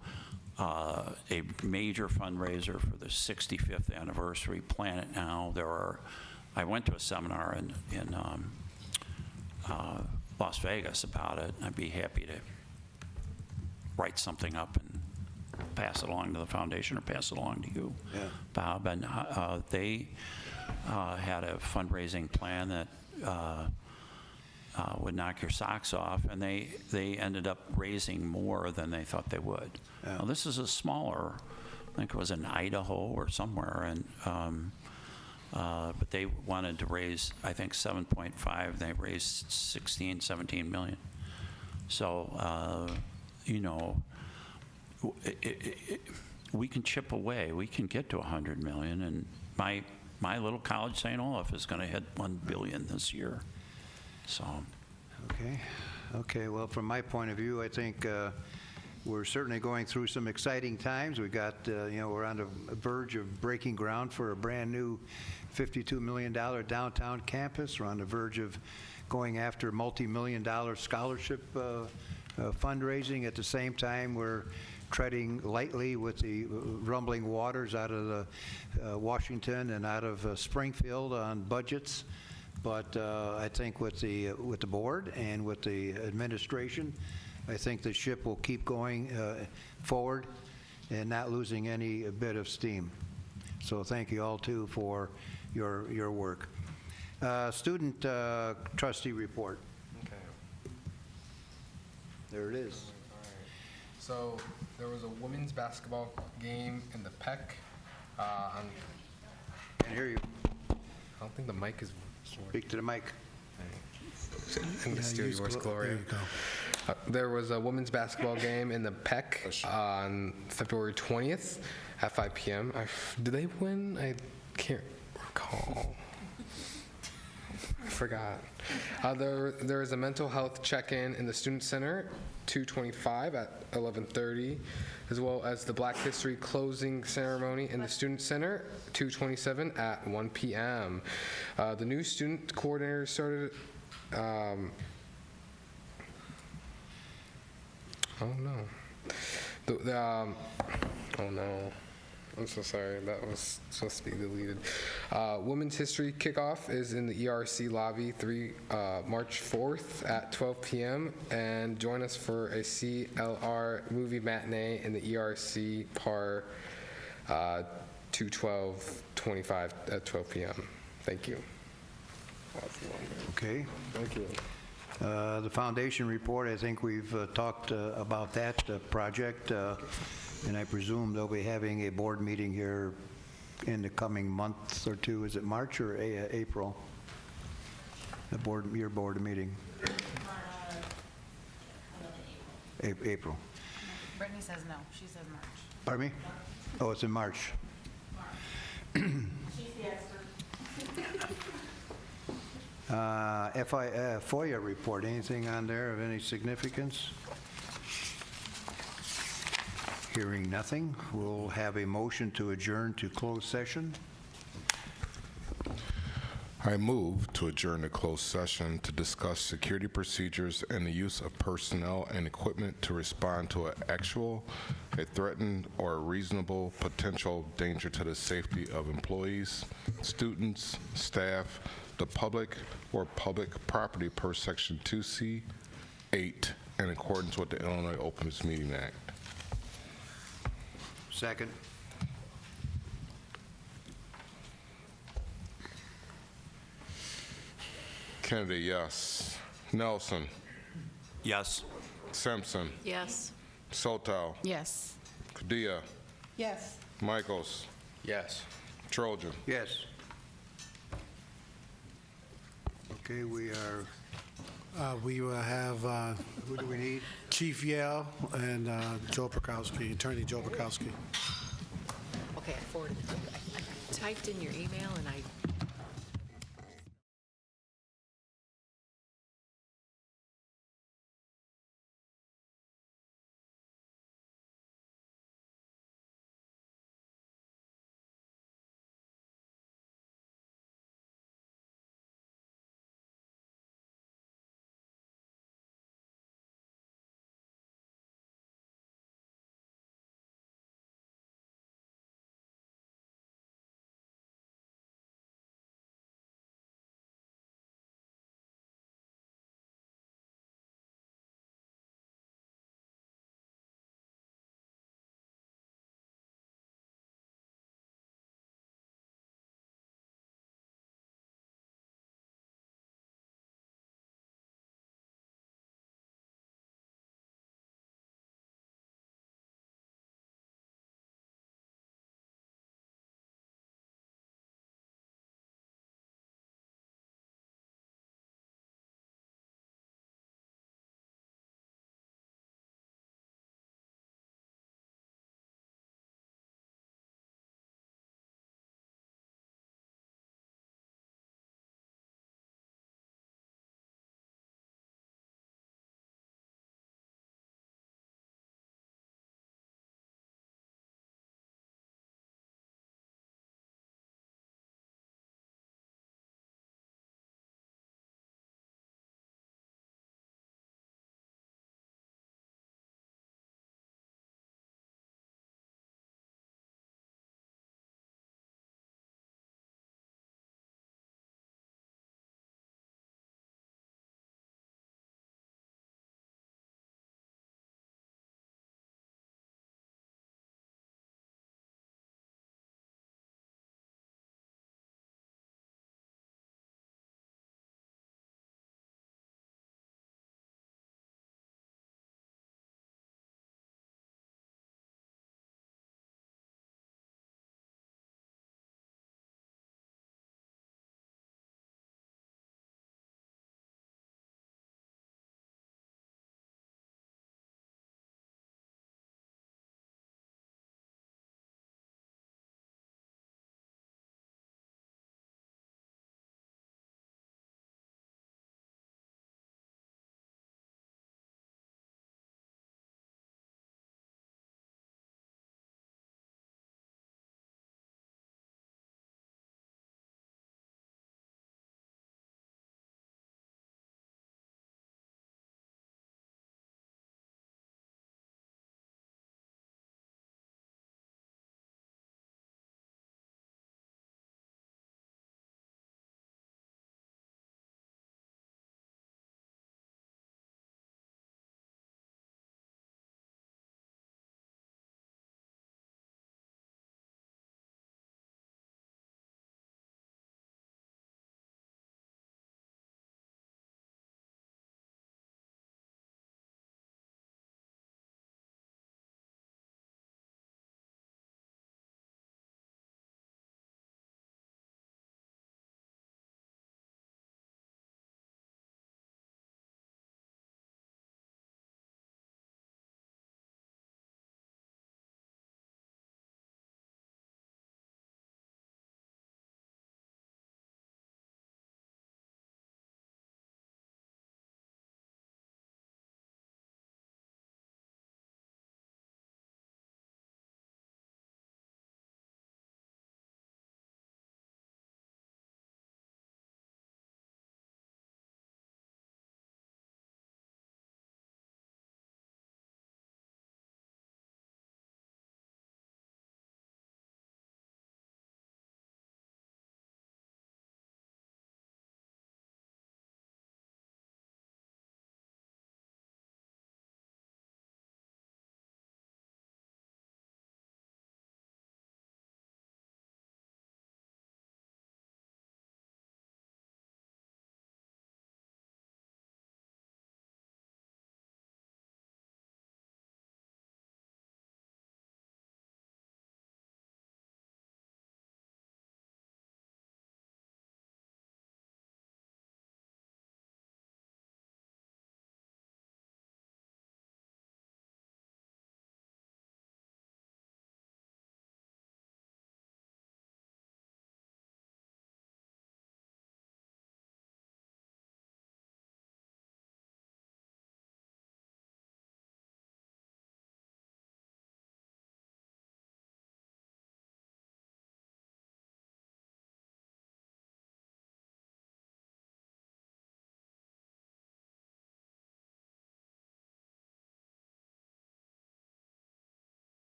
a major fundraiser for the 65th anniversary. Plan It Now. I went to a seminar in Las Vegas about it. I'd be happy to write something up and pass it along to the foundation or pass it along to you, Bob. And they had a fundraising plan that would knock your socks off, and they ended up raising more than they thought they would. Now, this is a smaller, I think it was in Idaho or somewhere, and but they wanted to raise, I think, 7.5. They raised 16, 17 million. So, we can chip away. We can get to 100 million, and my little college, St. Olaf, is going to hit 1 billion this year. So, Okay, well, from my point of view, I think we're certainly going through some exciting times. We got, we're on the verge of breaking ground for a brand-new $52 million downtown campus. We're on the verge of going after multi-million-dollar scholarship fundraising. At the same time, we're treading lightly with the rumbling waters out of the Washington and out of Springfield on budgets. But I think with the board and with the administration, I think the ship will keep going forward and not losing any bit of steam. So thank you all too for your work. Student trustee report. Okay. There it is. All right. So there was a women's basketball game in the PEC. On, Can't hear you. I don't think the mic is. Speak to the mic. I'm going to steal yours, Gloria. There you go. There was a women's basketball game in the PEC on February 20th at 5 p.m. Did they win? I can't recall. I forgot. There is a mental health check-in in the Student Center, 225 at 11:30, as well as the Black History closing ceremony in the Student Center, 227 at 1 p.m. The new student coordinator started. Oh no. Oh no. I'm so sorry. That was supposed to be deleted. Women's History Kickoff is in the ERC lobby March 4th at 12 p.m. And join us for a CLR movie matinee in the ERC PAR 212-25 at 12 p.m. Thank you. Okay. Thank you. The foundation report, I think we've talked about that project, and I presume they'll be having a board meeting here in the coming month or two. Is it March or April? Your board meeting? April. Brittany says no. She says March. Pardon me? Oh, it's in March. She's the expert. FOIA report, anything on there of any significance? Hearing nothing, we'll have a motion to adjourn to closed session. I move to adjourn to closed session to discuss security procedures and the use of personnel and equipment to respond to an actual, a threatened, or a reasonable potential danger to the safety of employees, students, staff, the public, or public property per Section 2C 8 in accordance with the Illinois Openness Meeting Act. Second. Kennedy, yes. Nelson. yes. Simpson. Yes. Sotow. Yes. Kadia. Yes. Michaels. Yes. Trojan. Yes. Okay, we are, We will have who do we need? Chief Yale and Joe Prokowski, Attorney Joe Prokowski. Okay, I forwarded it. I typed in your email and I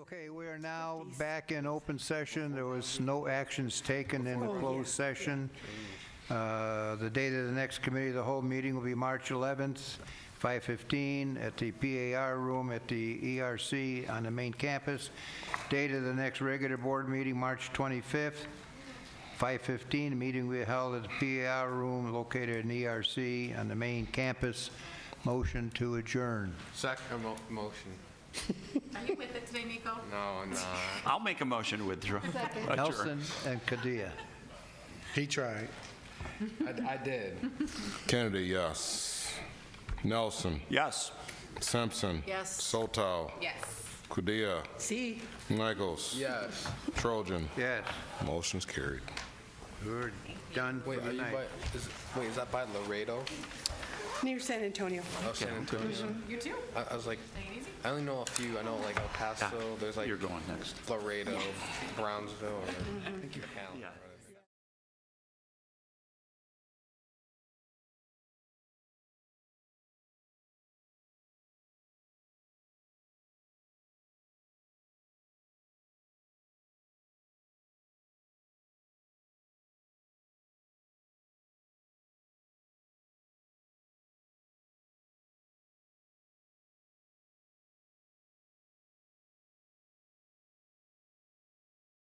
Okay, we are now back in open session. There was no actions taken in the closed session. The date of the next committee of the whole meeting will be March 11th, 5:15 at the PAR room at the ERC on the main campus. Date of the next regular board meeting, March 25th, 5:15. The meeting will be held at the PAR room located in ERC on the main campus. Motion to adjourn. Second motion. Are you with it today, Nico? No, I'm not. I'll make a motion to withdraw. Nelson and Kadia. He tried. I did. Kennedy, yes. Nelson. Yes. Simpson. Yes. Soto. Yes. Kudia. See? Nichols. Yes. Trojan. Yes, Motion's carried. we're done for Wait, the are you night. is that by Laredo? Near San Antonio. Oh, San Antonio. You too? I was like, Take it easy. I only know a few. I know like El Paso. There's like You're going next. Laredo, Brownsville. Or, Yeah.